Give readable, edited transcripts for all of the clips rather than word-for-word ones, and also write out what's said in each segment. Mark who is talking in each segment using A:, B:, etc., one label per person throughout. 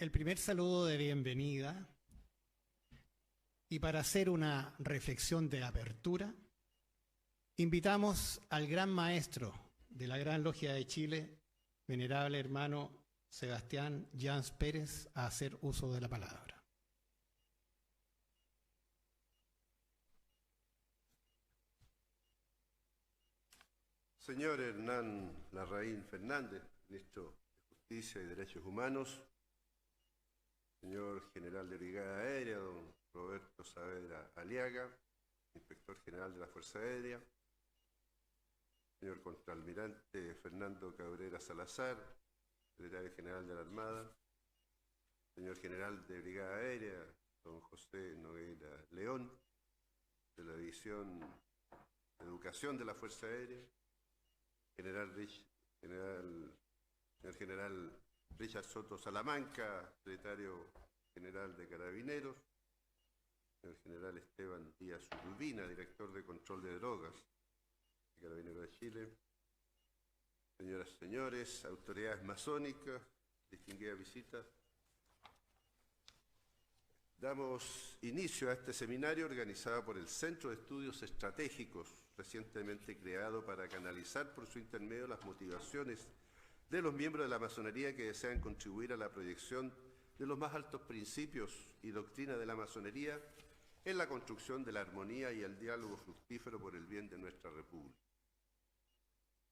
A: el primer saludo de bienvenida y para hacer una reflexión de apertura, invitamos al gran maestro de la Gran Logia de Chile, venerable hermano Sebastián Jans Pérez, a hacer uso de la palabra.
B: Señor Hernán Larraín Fernández, ministro de Justicia y Derechos Humanos, señor general de Brigada Aérea, don Roberto Saavedra Aliaga, inspector general de la Fuerza Aérea, señor contraalmirante Fernando Cabrera Salazar, secretario general de la Armada, señor general de Brigada Aérea, don José Nogueira León, de la División de Educación de la Fuerza Aérea, señor general Richard Soto Salamanca, secretario general de Carabineros, señor general Esteban Díaz Urbina, director de Control de Drogas de Carabineros de Chile, señoras y señores, autoridades masónicas, distinguidas visitas. Damos inicio a este seminario organizado por el Centro de Estudios Estratégicos, recientemente creado para canalizar por su intermedio las motivaciones de los miembros de la masonería que desean contribuir a la proyección de los más altos principios y doctrinas de la masonería en la construcción de la armonía y el diálogo fructífero por el bien de nuestra República.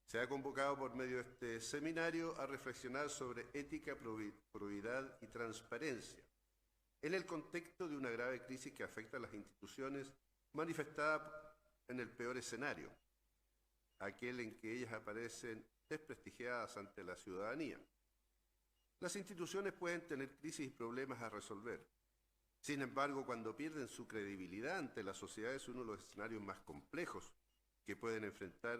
B: Se ha convocado por medio de este seminario a reflexionar sobre ética, probidad y transparencia en el contexto de una grave crisis que afecta a las instituciones manifestada en el peor escenario, aquel en que ellas aparecen desprestigiadas ante la ciudadanía. Las instituciones pueden tener crisis y problemas a resolver. Sin embargo, cuando pierden su credibilidad ante la sociedad es uno de los escenarios más complejos que pueden enfrentar,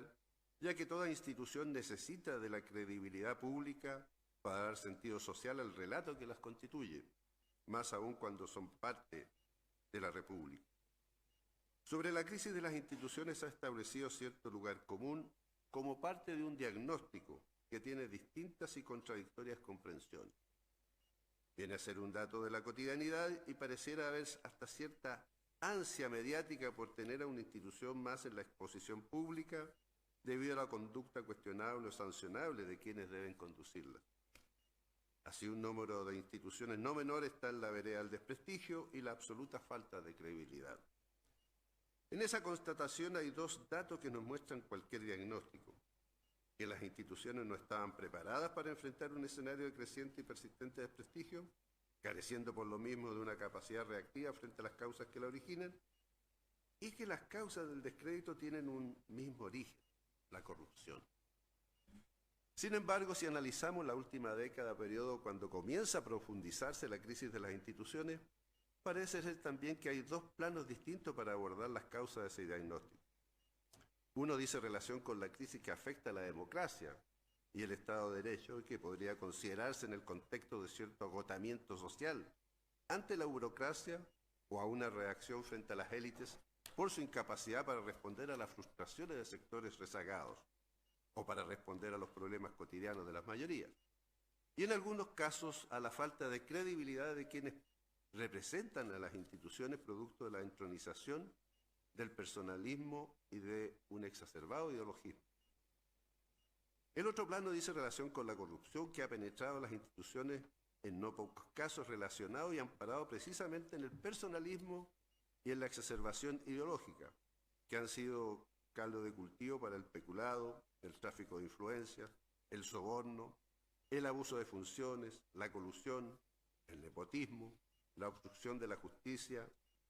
B: ya que toda institución necesita de la credibilidad pública para dar sentido social al relato que las constituye, más aún cuando son parte de la República. Sobre la crisis de las instituciones se ha establecido cierto lugar común como parte de un diagnóstico que tiene distintas y contradictorias comprensiones. Viene a ser un dato de la cotidianidad y pareciera haber hasta cierta ansia mediática por tener a una institución más en la exposición pública debido a la conducta cuestionable o sancionable de quienes deben conducirla. Así, un número de instituciones no menor está en la vereda del desprestigio y la absoluta falta de credibilidad. En esa constatación hay dos datos que nos muestran cualquier diagnóstico: que las instituciones no estaban preparadas para enfrentar un escenario de creciente y persistente desprestigio, careciendo por lo mismo de una capacidad reactiva frente a las causas que la originan, y que las causas del descrédito tienen un mismo origen: la corrupción. Sin embargo, si analizamos la última década, periodo cuando comienza a profundizarse la crisis de las instituciones, parece ser también que hay dos planos distintos para abordar las causas de ese diagnóstico. Uno dice relación con la crisis que afecta a la democracia y el Estado de Derecho y que podría considerarse en el contexto de cierto agotamiento social ante la burocracia o a una reacción frente a las élites por su incapacidad para responder a las frustraciones de sectores rezagados o para responder a los problemas cotidianos de las mayorías. Y en algunos casos a la falta de credibilidad de quienes representan a las instituciones producto de la entronización del personalismo y de un exacerbado ideologismo. El otro plano dice relación con la corrupción que ha penetrado las instituciones en no pocos casos relacionado y amparado precisamente en el personalismo y en la exacerbación ideológica, que han sido caldo de cultivo para el peculado, el tráfico de influencias, el soborno, el abuso de funciones, la colusión, el nepotismo, la obstrucción de la justicia,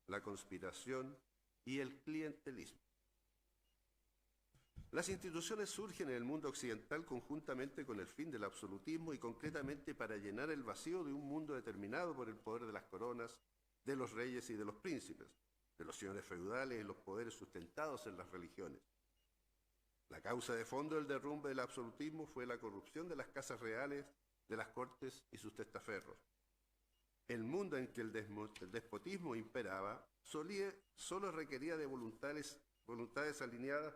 B: la conspiración y el clientelismo. Las instituciones surgen en el mundo occidental conjuntamente con el fin del absolutismo y concretamente para llenar el vacío de un mundo determinado por el poder de las coronas, de los reyes y de los príncipes, de los señores feudales y los poderes sustentados en las religiones. La causa de fondo del derrumbe del absolutismo fue la corrupción de las casas reales, de las cortes y sus testaferros. El mundo en que el despotismo imperaba solo requería de voluntades alineadas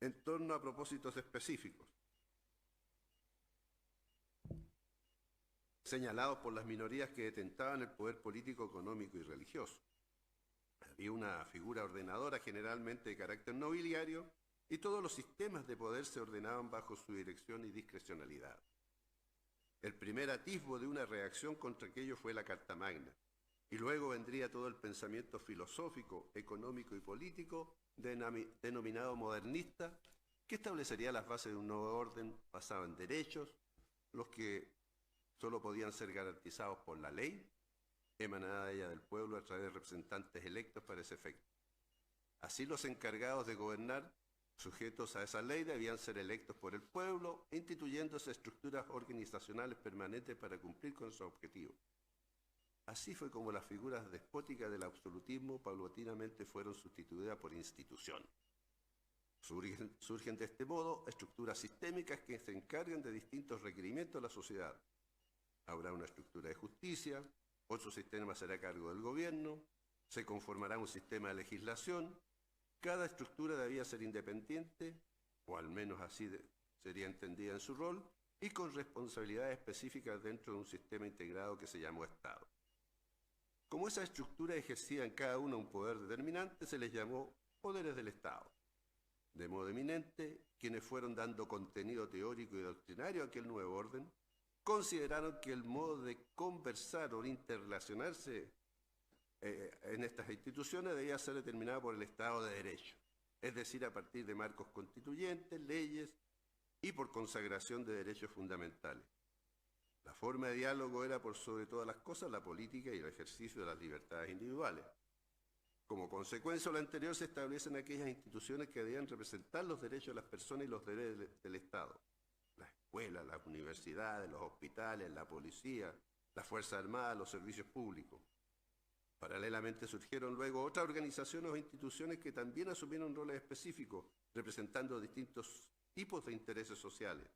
B: en torno a propósitos específicos. señalados por las minorías que detentaban el poder político, económico y religioso. Había una figura ordenadora generalmente de carácter nobiliario y todos los sistemas de poder se ordenaban bajo su dirección y discrecionalidad. El primer atisbo de una reacción contra aquello fue la Carta Magna, y luego vendría todo el pensamiento filosófico, económico y político denominado modernista, que establecería las bases de un nuevo orden basado en derechos, los que solo podían ser garantizados por la ley, emanada de ella del pueblo a través de representantes electos para ese efecto. Así los encargados de gobernar, sujetos a esa ley, debían ser electos por el pueblo, instituyéndose estructuras organizacionales permanentes para cumplir con su objetivo. Así fue como las figuras despóticas del absolutismo paulatinamente fueron sustituidas por instituciones. Surgen de este modo estructuras sistémicas que se encargan de distintos requerimientos de la sociedad. Habrá una estructura de justicia, otro sistema será a cargo del gobierno, se conformará un sistema de legislación. Cada estructura debía ser independiente, o al menos así sería entendida en su rol, y con responsabilidades específicas dentro de un sistema integrado que se llamó Estado. Como esa estructura ejercía en cada una un poder determinante, se les llamó poderes del Estado. De modo eminente, quienes fueron dando contenido teórico y doctrinario a aquel nuevo orden, consideraron que el modo de conversar o de interrelacionarse en estas instituciones debía ser determinado por el Estado de Derecho, es decir, a partir de marcos constituyentes, leyes y por consagración de derechos fundamentales. La forma de diálogo era, por sobre todas las cosas, la política y el ejercicio de las libertades individuales. Como consecuencia de lo anterior, se establecen aquellas instituciones que debían representar los derechos de las personas y los deberes del Estado. Las escuelas, las universidades, los hospitales, la policía, las Fuerzas Armadas, los servicios públicos. Paralelamente surgieron luego otras organizaciones o instituciones que también asumieron roles específicos, representando distintos tipos de intereses sociales.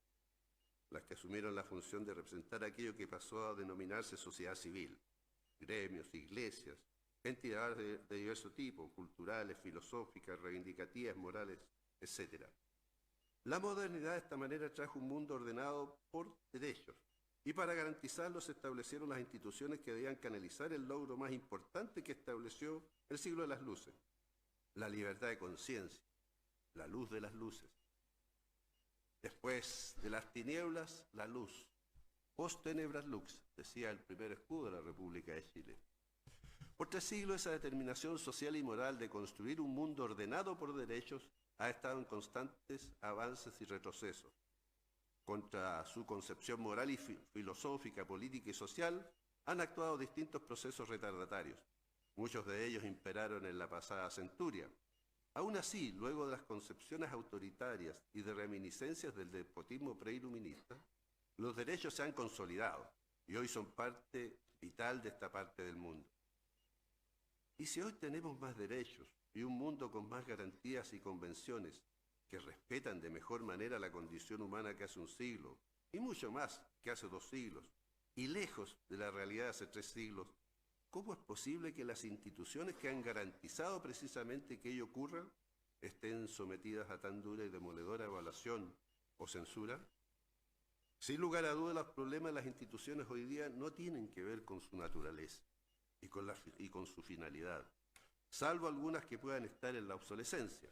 B: Las que asumieron la función de representar aquello que pasó a denominarse sociedad civil, gremios, iglesias, entidades de diverso tipo, culturales, filosóficas, reivindicativas, morales, etc. La modernidad de esta manera trajo un mundo ordenado por derechos, y para garantizarlo se establecieron las instituciones que debían canalizar el logro más importante que estableció el siglo de las luces, la libertad de conciencia, la luz de las luces. Después de las tinieblas, la luz. Post tenebras lux, decía el primer escudo de la República de Chile. Por 3 siglos esa determinación social y moral de construir un mundo ordenado por derechos ha estado en constantes avances y retrocesos. Contra su concepción moral y filosófica, política y social han actuado distintos procesos retardatarios. Muchos de ellos imperaron en la pasada centuria. Aún así, luego de las concepciones autoritarias y de reminiscencias del despotismo preiluminista, los derechos se han consolidado y hoy son parte vital de esta parte del mundo. Y si hoy tenemos más derechos y un mundo con más garantías y convenciones que respetan de mejor manera la condición humana que hace un siglo, y mucho más que hace 2 siglos, y lejos de la realidad de hace 3 siglos, ¿cómo es posible que las instituciones que han garantizado precisamente que ello ocurra estén sometidas a tan dura y demoledora evaluación o censura? Sin lugar a dudas, los problemas de las instituciones hoy día no tienen que ver con su naturaleza y con su finalidad, salvo algunas que puedan estar en la obsolescencia,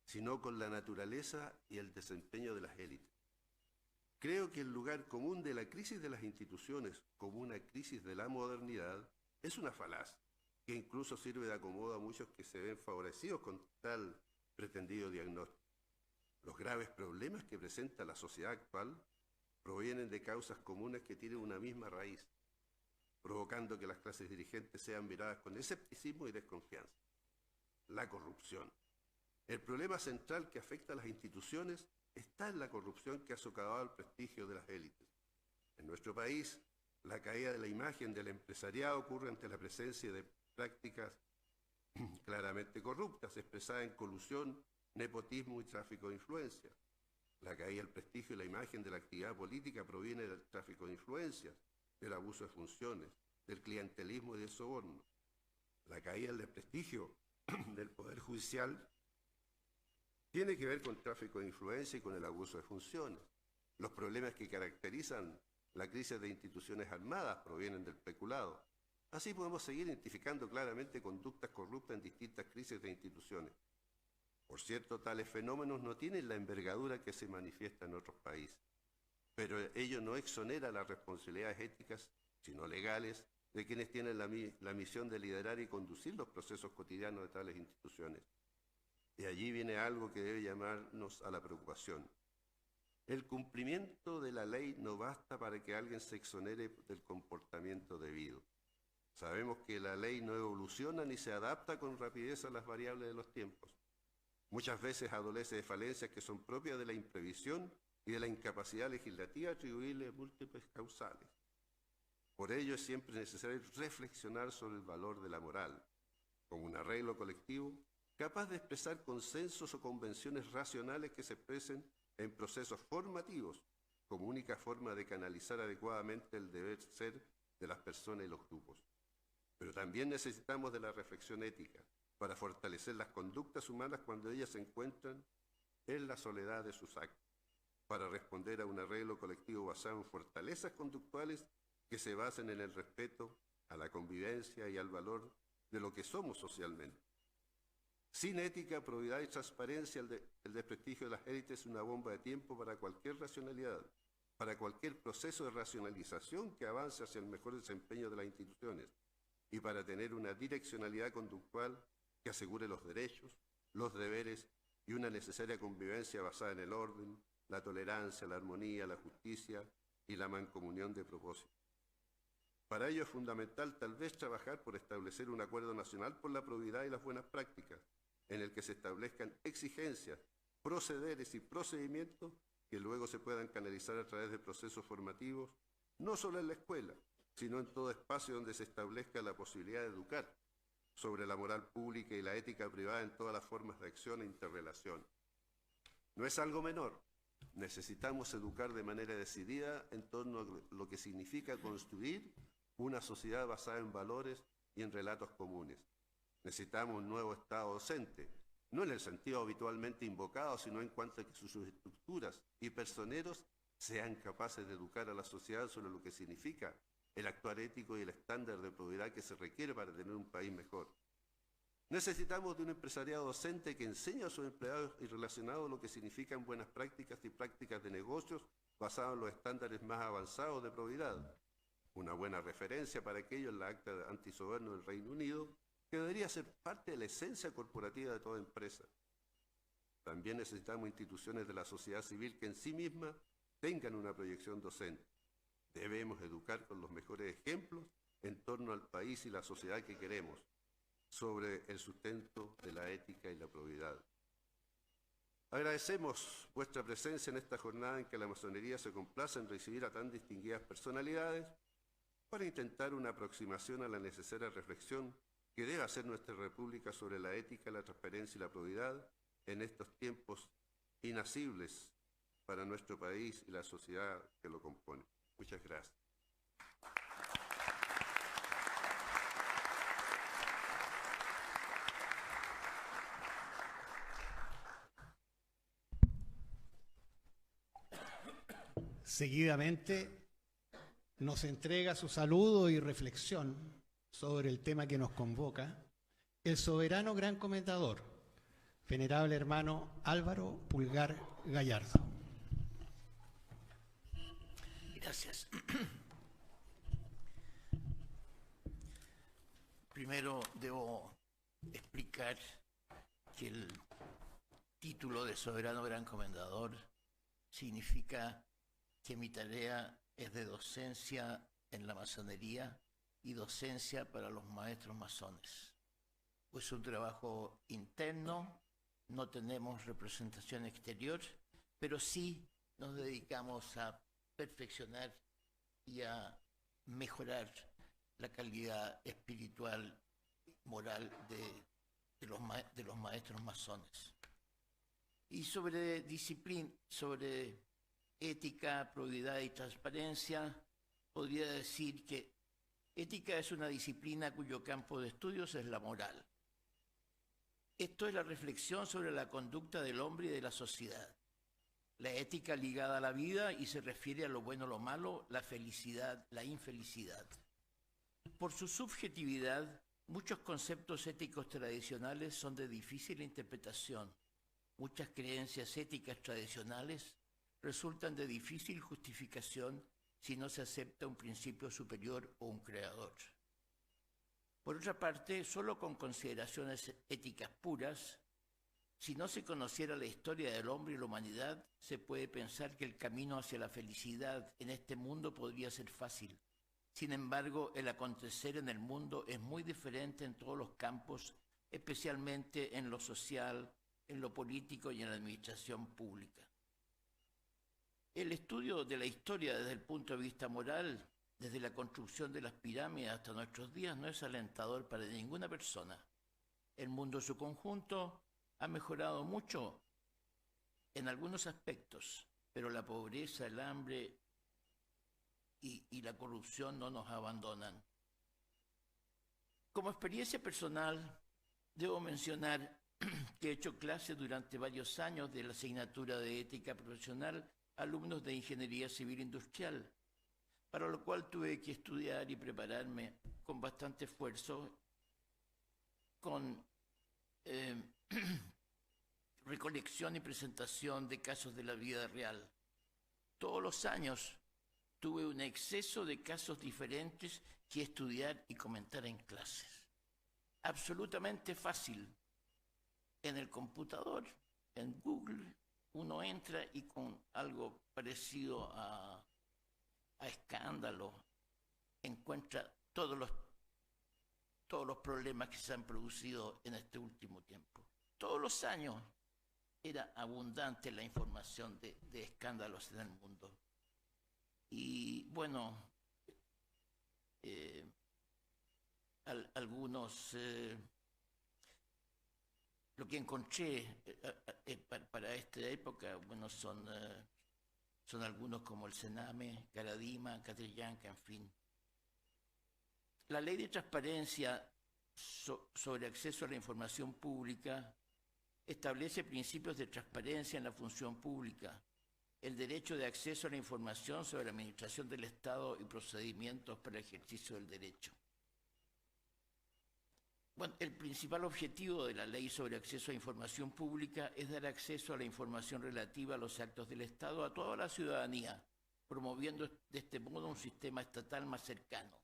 B: sino con la naturaleza y el desempeño de las élites. Creo que el lugar común de la crisis de las instituciones como una crisis de la modernidad es una falacia, que incluso sirve de acomodo a muchos que se ven favorecidos con tal pretendido diagnóstico. Los graves problemas que presenta la sociedad actual provienen de causas comunes que tienen una misma raíz, provocando que las clases dirigentes sean miradas con escepticismo y desconfianza. La corrupción. El problema central que afecta a las instituciones está en la corrupción que ha socavado el prestigio de las élites. En nuestro país, la caída de la imagen del empresariado ocurre ante la presencia de prácticas claramente corruptas, expresadas en colusión, nepotismo y tráfico de influencia. La caída del prestigio y la imagen de la actividad política proviene del tráfico de influencias, del abuso de funciones, del clientelismo y del soborno. La caída del prestigio del Poder Judicial tiene que ver con tráfico de influencia y con el abuso de funciones. Los problemas que caracterizan la crisis de instituciones armadas provienen del peculado. Así podemos seguir identificando claramente conductas corruptas en distintas crisis de instituciones. Por cierto, tales fenómenos no tienen la envergadura que se manifiesta en otros países, pero ello no exonera las responsabilidades éticas, sino legales, de quienes tienen la misión de liderar y conducir los procesos cotidianos de tales instituciones. Y allí viene algo que debe llamarnos a la preocupación. El cumplimiento de la ley no basta para que alguien se exonere del comportamiento debido. Sabemos que la ley no evoluciona ni se adapta con rapidez a las variables de los tiempos. Muchas veces adolece de falencias que son propias de la imprevisión y de la incapacidad legislativa atribuible a múltiples causales. Por ello es siempre necesario reflexionar sobre el valor de la moral, como un arreglo colectivo capaz de expresar consensos o convenciones racionales que se expresen en procesos formativos como única forma de canalizar adecuadamente el deber ser de las personas y los grupos. Pero también necesitamos de la reflexión ética para fortalecer las conductas humanas cuando ellas se encuentran en la soledad de sus actos, para responder a un arreglo colectivo basado en fortalezas conductuales que se basen en el respeto a la convivencia y al valor de lo que somos socialmente. Sin ética, probidad y transparencia, el desprestigio de las élites es una bomba de tiempo para cualquier racionalidad, para cualquier proceso de racionalización que avance hacia el mejor desempeño de las instituciones y para tener una direccionalidad conductual que asegure los derechos, los deberes y una necesaria convivencia basada en el orden, la tolerancia, la armonía, la justicia y la mancomunión de propósitos. Para ello es fundamental tal vez trabajar por establecer un acuerdo nacional por la probidad y las buenas prácticas, en el que se establezcan exigencias, procederes y procedimientos que luego se puedan canalizar a través de procesos formativos, no solo en la escuela, sino en todo espacio donde se establezca la posibilidad de educar sobre la moral pública y la ética privada en todas las formas de acción e interrelación. No es algo menor. Necesitamos educar de manera decidida en torno a lo que significa construir una sociedad basada en valores y en relatos comunes. Necesitamos un nuevo Estado docente, no en el sentido habitualmente invocado, sino en cuanto a que sus estructuras y personeros sean capaces de educar a la sociedad sobre lo que significa el actuar ético y el estándar de probidad que se requiere para tener un país mejor. Necesitamos de un empresariado docente que enseñe a sus empleados y relacionados lo que significan buenas prácticas y prácticas de negocios basadas en los estándares más avanzados de probidad. Una buena referencia para aquello en la acta antisoborno del Reino Unido, que debería ser parte de la esencia corporativa de toda empresa. También necesitamos instituciones de la sociedad civil que en sí mismas tengan una proyección docente. Debemos educar con los mejores ejemplos en torno al país y la sociedad que queremos, sobre el sustento de la ética y la probidad. Agradecemos vuestra presencia en esta jornada en que la masonería se complace en recibir a tan distinguidas personalidades para intentar una aproximación a la necesaria reflexión que debe hacer nuestra República sobre la ética, la transparencia y la probidad en estos tiempos inasibles para nuestro país y la sociedad que lo compone. Muchas gracias.
A: Seguidamente nos entrega su saludo y reflexión sobre el tema que nos convoca el soberano gran comendador, venerable hermano Álvaro Pulgar Gallardo.
C: Gracias. Primero debo explicar que el título de soberano gran comendador significa que mi tarea es de docencia en la masonería y docencia para los maestros masones. Es un trabajo interno, no tenemos representación exterior, pero sí nos dedicamos a perfeccionar y a mejorar la calidad espiritual, moral de los maestros masones. Y sobre disciplina, sobre ética, probidad y transparencia, podría decir que ética es una disciplina cuyo campo de estudios es la moral. Esto es la reflexión sobre la conducta del hombre y de la sociedad. la ética ligada a la vida y se refiere a lo bueno, lo malo, la felicidad, la infelicidad. Por su subjetividad, muchos conceptos éticos tradicionales son de difícil interpretación. Muchas creencias éticas tradicionales resultan de difícil justificación si no se acepta un principio superior o un creador. Por otra parte, solo con consideraciones éticas puras, si no se conociera la historia del hombre y la humanidad, se puede pensar que el camino hacia la felicidad en este mundo podría ser fácil. Sin embargo, el acontecer en el mundo es muy diferente en todos los campos, especialmente en lo social, en lo político y en la administración pública. El estudio de la historia desde el punto de vista moral, desde la construcción de las pirámides hasta nuestros días, no es alentador para ninguna persona. El mundo en su conjunto ha mejorado mucho en algunos aspectos, pero la pobreza, el hambre y la corrupción no nos abandonan. Como experiencia personal, debo mencionar que he hecho clases durante varios años de la asignatura de ética profesional a alumnos de ingeniería civil industrial, para lo cual tuve que estudiar y prepararme con bastante esfuerzo, con recolección y presentación de casos de la vida real. Todos los años tuve un exceso de casos diferentes que estudiar y comentar en clases. Absolutamente fácil. En el computador, en Google, uno entra y con algo parecido a escándalo encuentra todos los problemas que se han producido en este último tiempo. Todos los años era abundante la información de escándalos en el mundo. Y bueno, algunos, lo que encontré para esta época, bueno, son algunos como el Sename, Caradima, Catrillanca, en fin. La ley de transparencia sobre acceso a la información pública establece principios de transparencia en la función pública, el derecho de acceso a la información sobre la administración del Estado y procedimientos para el ejercicio del derecho. Bueno, el principal objetivo de la Ley sobre Acceso a Información Pública es dar acceso a la información relativa a los actos del Estado a toda la ciudadanía, promoviendo de este modo un sistema estatal más cercano.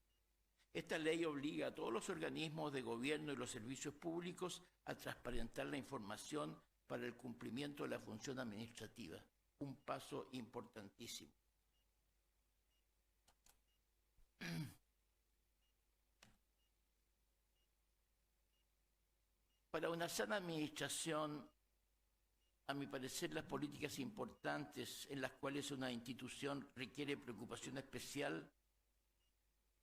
C: Esta ley obliga a todos los organismos de gobierno y los servicios públicos a transparentar la información para el cumplimiento de la función administrativa, un paso importantísimo. Para una sana administración, a mi parecer, las políticas importantes en las cuales una institución requiere preocupación especial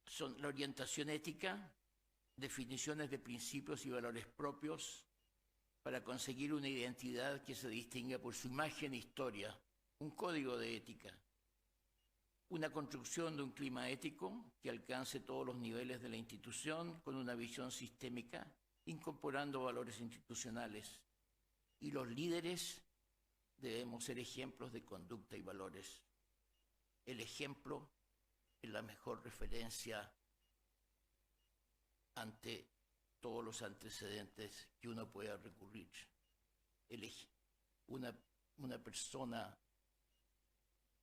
C: son la orientación ética, definiciones de principios y valores propios para conseguir una identidad que se distinga por su imagen e historia, un código de ética, una construcción de un clima ético que alcance todos los niveles de la institución con una visión sistémica, incorporando valores institucionales. Y los líderes debemos ser ejemplos de conducta y valores. El ejemplo es la mejor referencia ante todos los antecedentes que uno pueda recurrir. Una persona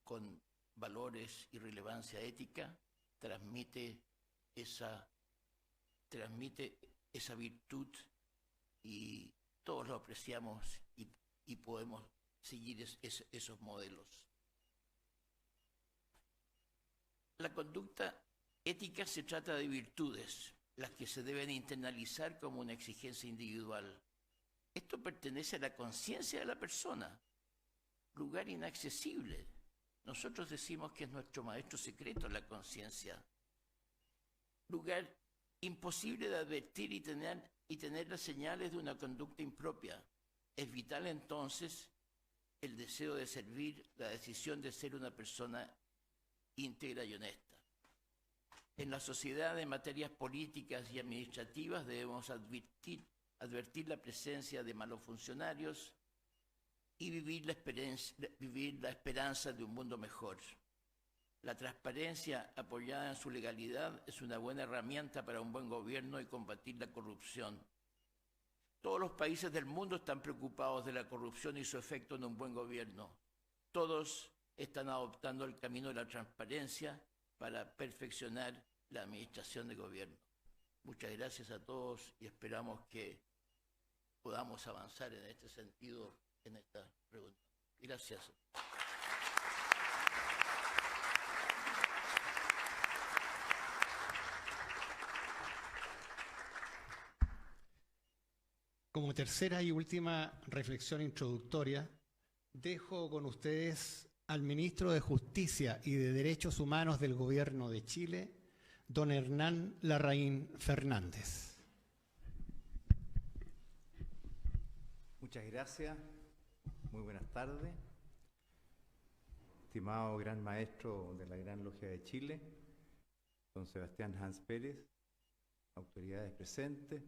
C: con valores y relevancia ética transmite esa virtud y todos lo apreciamos y podemos seguir esos modelos. La conducta ética se trata de virtudes, las que se deben internalizar como una exigencia individual. Esto pertenece a la conciencia de la persona, lugar inaccesible. Nosotros decimos que es nuestro maestro secreto la conciencia, lugar imposible de advertir y tener las señales de una conducta impropia. Es vital entonces el deseo de servir, la decisión de ser una persona íntegra y honesta. En la sociedad, en materias políticas y administrativas, debemos advertir la presencia de malos funcionarios y vivir la esperanza de un mundo mejor. La transparencia apoyada en su legalidad es una buena herramienta para un buen gobierno y combatir la corrupción. Todos los países del mundo están preocupados de la corrupción y su efecto en un buen gobierno. Todos están adoptando el camino de la transparencia para perfeccionar la administración de gobierno. Muchas gracias a todos y esperamos que podamos avanzar en este sentido en esta pregunta. Gracias.
A: Como tercera y última reflexión introductoria, dejo con ustedes al ministro de Justicia y de Derechos Humanos del Gobierno de Chile, don Hernán Larraín Fernández.
D: Muchas gracias. Muy buenas tardes. Estimado gran maestro de la Gran Logia de Chile, don Sebastián Hans Pérez, autoridades presentes,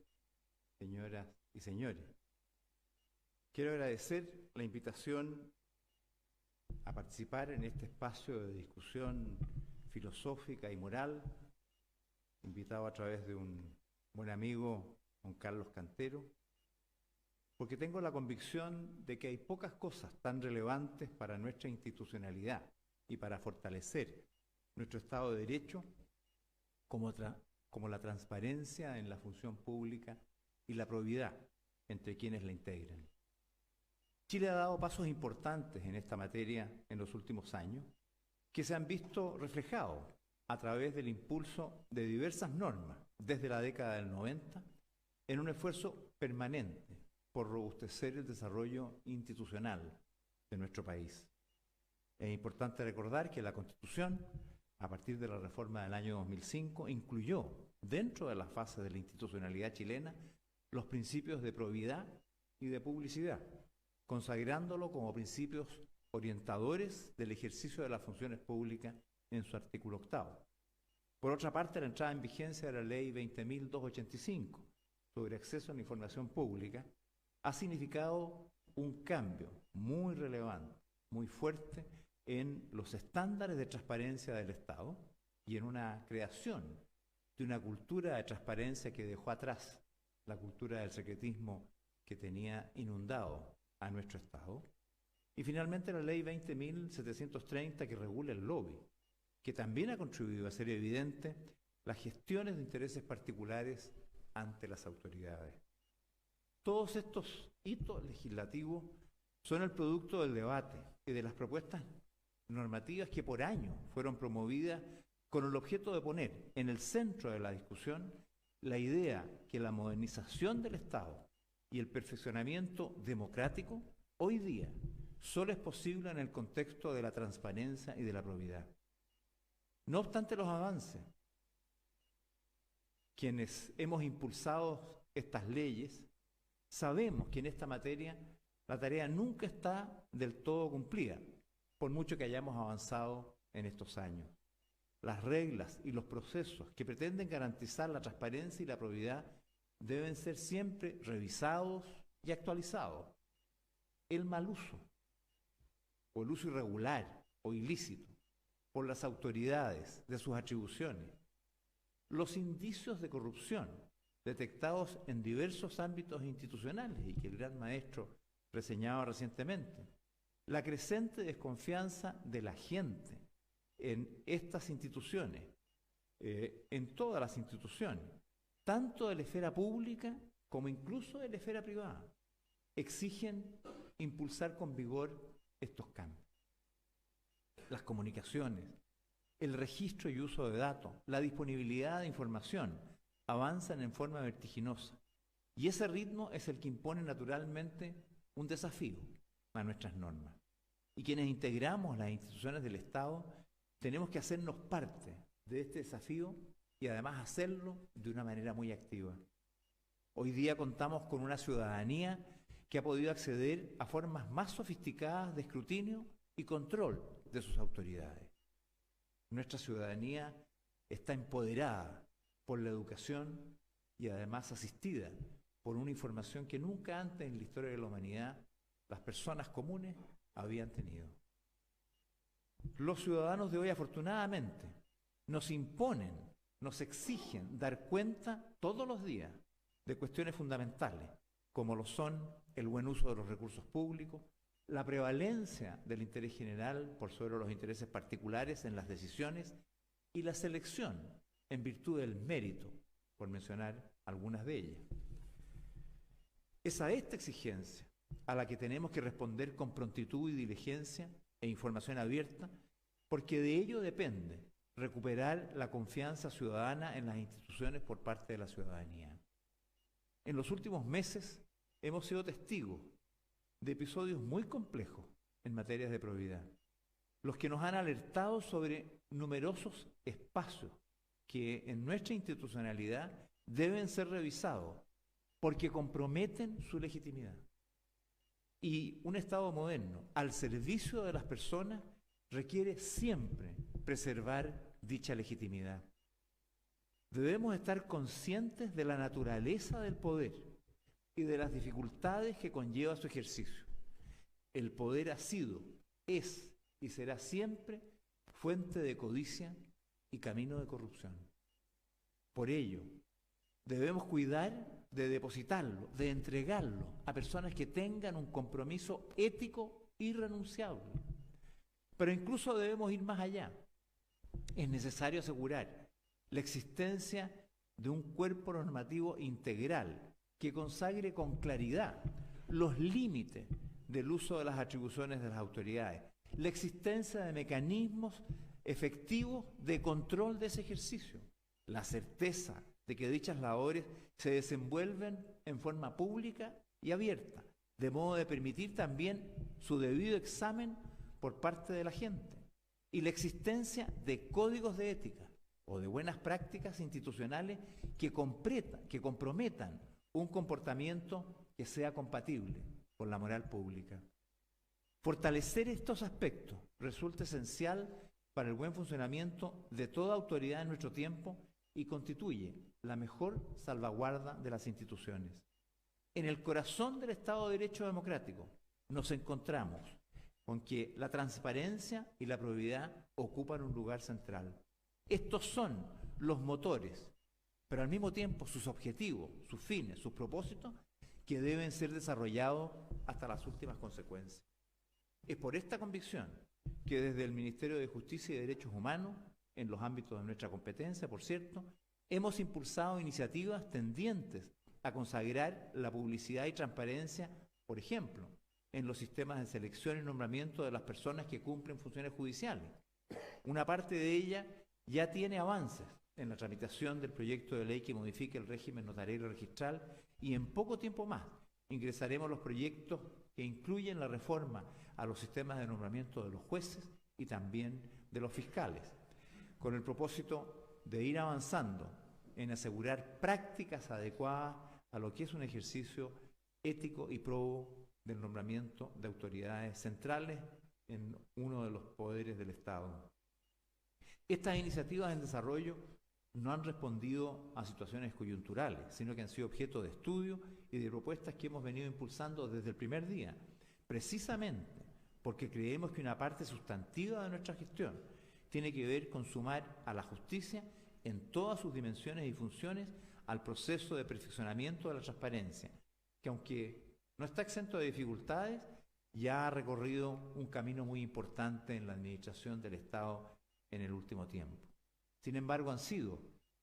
D: señoras y señores. Quiero agradecer la invitación a participar en este espacio de discusión filosófica y moral, invitado a través de un buen amigo, don Carlos Cantero, porque tengo la convicción de que hay pocas cosas tan relevantes para nuestra institucionalidad y para fortalecer nuestro Estado de Derecho como la transparencia en la función pública y la probidad entre quienes la integran. Chile ha dado pasos importantes en esta materia en los últimos años, que se han visto reflejados a través del impulso de diversas normas desde la década del 90, en un esfuerzo permanente por robustecer el desarrollo institucional de nuestro país. Es importante recordar que la Constitución, a partir de la reforma del año 2005, incluyó dentro de las fases de la institucionalidad chilena los principios de probidad y de publicidad, consagrándolo como principios orientadores del ejercicio de las funciones públicas en su artículo 8. Por otra parte, la entrada en vigencia de la Ley 20.285 sobre acceso a la información pública ha significado un cambio muy relevante, muy fuerte en los estándares de transparencia del Estado y en una creación de una cultura de transparencia que dejó atrás la cultura del secretismo que tenía inundado a nuestro Estado. Y finalmente la Ley 20.730 que regula el lobby, que también ha contribuido a hacer evidente las gestiones de intereses particulares ante las autoridades. Todos estos hitos legislativos son el producto del debate y de las propuestas normativas que por años fueron promovidas con el objeto de poner en el centro de la discusión la idea que la modernización del Estado y el perfeccionamiento democrático hoy día solo es posible en el contexto de la transparencia y de la probidad. No obstante los avances, quienes hemos impulsado estas leyes, sabemos que en esta materia la tarea nunca está del todo cumplida, por mucho que hayamos avanzado en estos años. Las reglas y los procesos que pretenden garantizar la transparencia y la probidad deben ser siempre revisados y actualizados. El mal uso, o el uso irregular o ilícito por las autoridades de sus atribuciones, los indicios de corrupción detectados en diversos ámbitos institucionales y que el gran maestro reseñaba recientemente, la creciente desconfianza de la gente en estas instituciones, en todas las instituciones, tanto de la esfera pública como incluso de la esfera privada, exigen impulsar con vigor estos cambios. Las comunicaciones, el registro y uso de datos, la disponibilidad de información avanzan en forma vertiginosa y ese ritmo es el que impone naturalmente un desafío a nuestras normas. Y quienes integramos las instituciones del Estado tenemos que hacernos parte de este desafío y además hacerlo de una manera muy activa. Hoy día contamos con una ciudadanía que ha podido acceder a formas más sofisticadas de escrutinio y control de sus autoridades. Nuestra ciudadanía está empoderada por la educación y además asistida por una información que nunca antes en la historia de la humanidad las personas comunes habían tenido. Los ciudadanos de hoy, afortunadamente, nos imponen, nos exigen dar cuenta todos los días de cuestiones fundamentales, como lo son el buen uso de los recursos públicos, la prevalencia del interés general por sobre los intereses particulares en las decisiones y la selección en virtud del mérito, por mencionar algunas de ellas. Es a esta exigencia a la que tenemos que responder con prontitud y diligencia e información abierta, porque de ello depende recuperar la confianza ciudadana en las instituciones por parte de la ciudadanía. En los últimos meses hemos sido testigos de episodios muy complejos en materia de probidad, los que nos han alertado sobre numerosos espacios que en nuestra institucionalidad deben ser revisados porque comprometen su legitimidad. Y un Estado moderno al servicio de las personas requiere siempre preservar dicha legitimidad. Debemos estar conscientes de la naturaleza del poder y de las dificultades que conlleva su ejercicio. El poder ha sido, es y será siempre fuente de codicia y camino de corrupción. Por ello, debemos cuidar de depositarlo, de entregarlo a personas que tengan un compromiso ético irrenunciable. Pero incluso debemos ir más allá. Es necesario asegurar la existencia de un cuerpo normativo integral que consagre con claridad los límites del uso de las atribuciones de las autoridades, la existencia de mecanismos efectivos de control de ese ejercicio, la certeza de que dichas labores se desenvuelven en forma pública y abierta, de modo de permitir también su debido examen por parte de la gente, y la existencia de códigos de ética o de buenas prácticas institucionales que comprometan un comportamiento que sea compatible con la moral pública. Fortalecer estos aspectos resulta esencial para el buen funcionamiento de toda autoridad en nuestro tiempo y constituye la mejor salvaguarda de las instituciones. En el corazón del Estado de Derecho democrático nos encontramos con que la transparencia y la probidad ocupan un lugar central. Estos son los motores, pero al mismo tiempo sus objetivos, sus fines, sus propósitos, que deben ser desarrollados hasta las últimas consecuencias. Es por esta convicción que desde el Ministerio de Justicia y Derechos Humanos, en los ámbitos de nuestra competencia, por cierto, hemos impulsado iniciativas tendientes a consagrar la publicidad y transparencia, por ejemplo, en los sistemas de selección y nombramiento de las personas que cumplen funciones judiciales. Una parte de ella ya tiene avances en la tramitación del proyecto de ley que modifique el régimen notarial y registral, y en poco tiempo más ingresaremos los proyectos que incluyen la reforma a los sistemas de nombramiento de los jueces y también de los fiscales, con el propósito de ir avanzando en asegurar prácticas adecuadas a lo que es un ejercicio ético y probo del nombramiento de autoridades centrales en uno de los poderes del Estado. Estas iniciativas en desarrollo no han respondido a situaciones coyunturales, sino que han sido objeto de estudio y de propuestas que hemos venido impulsando desde el primer día, precisamente porque creemos que una parte sustantiva de nuestra gestión tiene que ver con sumar a la justicia en todas sus dimensiones y funciones al proceso de perfeccionamiento de la transparencia, que aunque no está exento de dificultades, ya ha recorrido un camino muy importante en la administración del Estado en el último tiempo. Sin embargo, han sido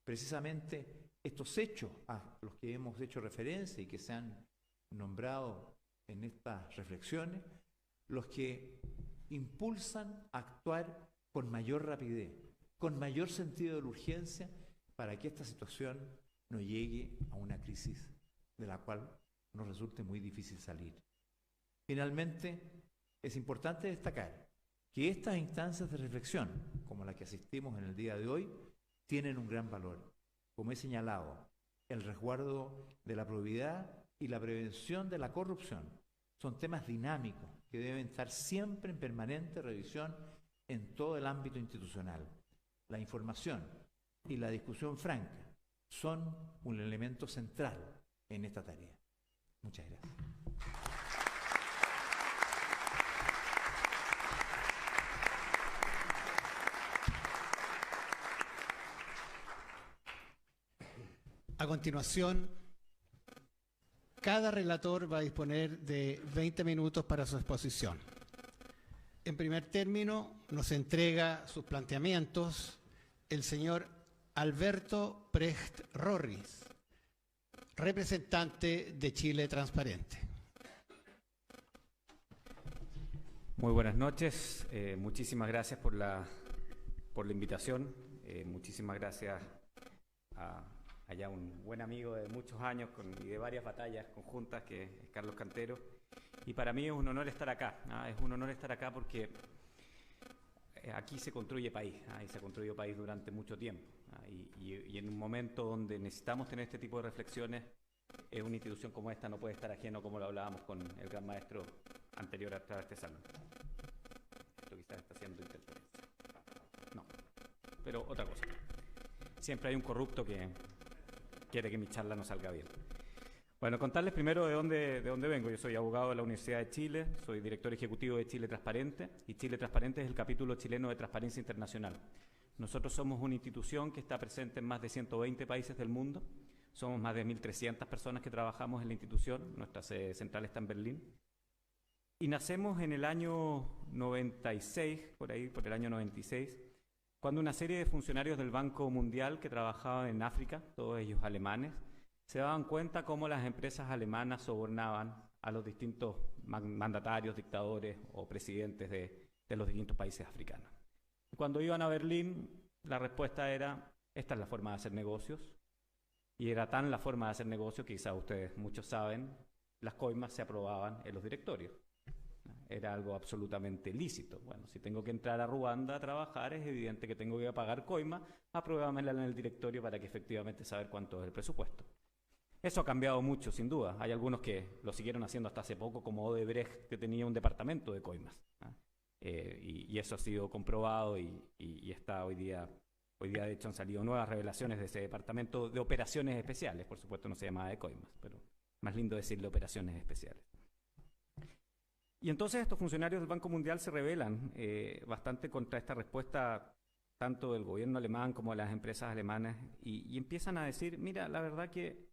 D: precisamente estos hechos a los que hemos hecho referencia y que se han nombrado en estas reflexiones los que impulsan a actuar con mayor rapidez, con mayor sentido de la urgencia, para que esta situación no llegue a una crisis de la cual nos resulte muy difícil salir. Finalmente, es importante destacar que estas instancias de reflexión, como la que asistimos en el día de hoy, tienen un gran valor. Como he señalado, el resguardo de la probidad y la prevención de la corrupción son temas dinámicos que deben estar siempre en permanente revisión en todo el ámbito institucional. La información y la discusión franca son un elemento central en esta tarea. Muchas gracias.
A: A continuación, cada relator va a disponer de 20 minutos para su exposición. En primer término, nos entrega sus planteamientos el señor Alberto Precht Rorris, representante de Chile Transparente.
E: Muy buenas noches, muchísimas gracias por la invitación, muchísimas gracias a allá un buen amigo de muchos años y de varias batallas conjuntas, que es Carlos Cantero, y para mí es un honor estar acá, es un honor estar acá porque aquí se construye país, y se ha construido país durante mucho tiempo, y en un momento donde necesitamos tener este tipo de reflexiones, una institución como esta no puede estar ajeno, como lo hablábamos con el gran maestro anterior a este salón. Esto quizás está haciendo interferencia. No, pero otra cosa. Siempre hay un corrupto que quiere que mi charla no salga bien. Bueno, contarles primero de dónde vengo. Yo soy abogado de la Universidad de Chile, soy director ejecutivo de Chile Transparente, y Chile Transparente es el capítulo chileno de Transparencia Internacional. Nosotros somos una institución que está presente en más de 120 países del mundo. Somos más de 1.300 personas que trabajamos en la institución. Nuestra sede central está en Berlín. Y nacemos en el año 96, por el año 96, cuando una serie de funcionarios del Banco Mundial que trabajaban en África, todos ellos alemanes, se daban cuenta cómo las empresas alemanas sobornaban a los distintos mandatarios, dictadores o presidentes de los distintos países africanos. Cuando iban a Berlín, la respuesta era: esta es la forma de hacer negocios. Y era tan la forma de hacer negocios que quizás ustedes muchos saben, las coimas se aprobaban en los directorios. Era algo absolutamente lícito. Bueno, si tengo que entrar a Ruanda a trabajar, es evidente que tengo que pagar coima, apruébamela en el directorio para que efectivamente saber cuánto es el presupuesto. Eso ha cambiado mucho, sin duda. Hay algunos que lo siguieron haciendo hasta hace poco, como Odebrecht, que tenía un departamento de coimas. Y eso ha sido comprobado y está hoy día, de hecho, han salido nuevas revelaciones de ese departamento de operaciones especiales. Por supuesto, no se llamaba de coimas, pero más lindo decirle operaciones especiales. Y entonces estos funcionarios del Banco Mundial se rebelan bastante contra esta respuesta tanto del gobierno alemán como de las empresas alemanas y empiezan a decir: mira, la verdad que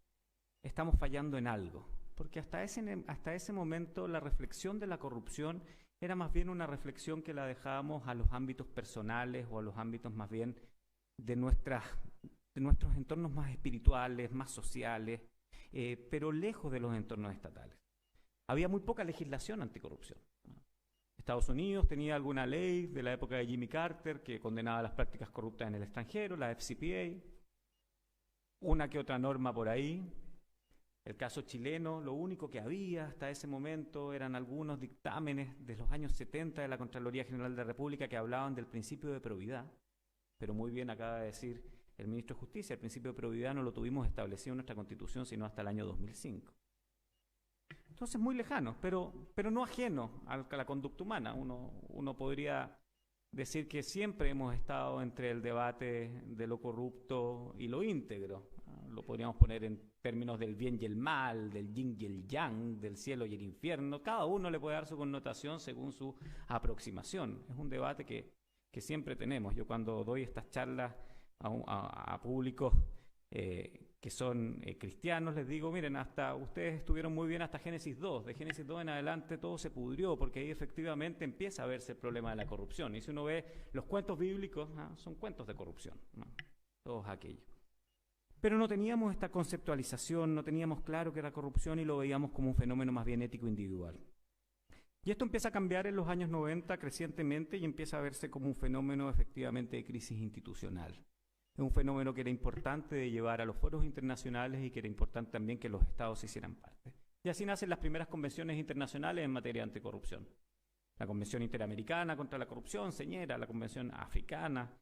E: estamos fallando en algo, porque hasta ese momento la reflexión de la corrupción era más bien una reflexión que la dejábamos a los ámbitos personales o a los ámbitos más bien de nuestros entornos más espirituales, más sociales, pero lejos de los entornos estatales. Había muy poca legislación anticorrupción. Estados Unidos tenía alguna ley de la época de Jimmy Carter que condenaba las prácticas corruptas en el extranjero, la FCPA, una que otra norma por ahí. El caso chileno, lo único que había hasta ese momento eran algunos dictámenes de los años 70 de la Contraloría General de la República que hablaban del principio de probidad, pero muy bien acaba de decir el ministro de Justicia, el principio de probidad no lo tuvimos establecido en nuestra Constitución sino hasta el año 2005. Entonces, muy lejano, pero no ajeno a la conducta humana. Uno podría decir que siempre hemos estado entre el debate de lo corrupto y lo íntegro. Lo podríamos poner en términos del bien y el mal, del yin y el yang, del cielo y el infierno. Cada uno le puede dar su connotación según su aproximación. Es un debate que siempre tenemos. Yo cuando doy estas charlas a públicos que son cristianos, les digo: miren, hasta ustedes estuvieron muy bien hasta Génesis 2. De Génesis 2 en adelante todo se pudrió, porque ahí efectivamente empieza a verse el problema de la corrupción. Y si uno ve los cuentos bíblicos, son cuentos de corrupción, todos aquellos. Pero no teníamos esta conceptualización, no teníamos claro que era corrupción y lo veíamos como un fenómeno más bien ético individual. Y esto empieza a cambiar en los años 90 crecientemente y empieza a verse como un fenómeno efectivamente de crisis institucional. Es un fenómeno que era importante de llevar a los foros internacionales y que era importante también que los estados se hicieran parte. Y así nacen las primeras convenciones internacionales en materia de anticorrupción. La Convención Interamericana contra la Corrupción, Señera, la Convención Africana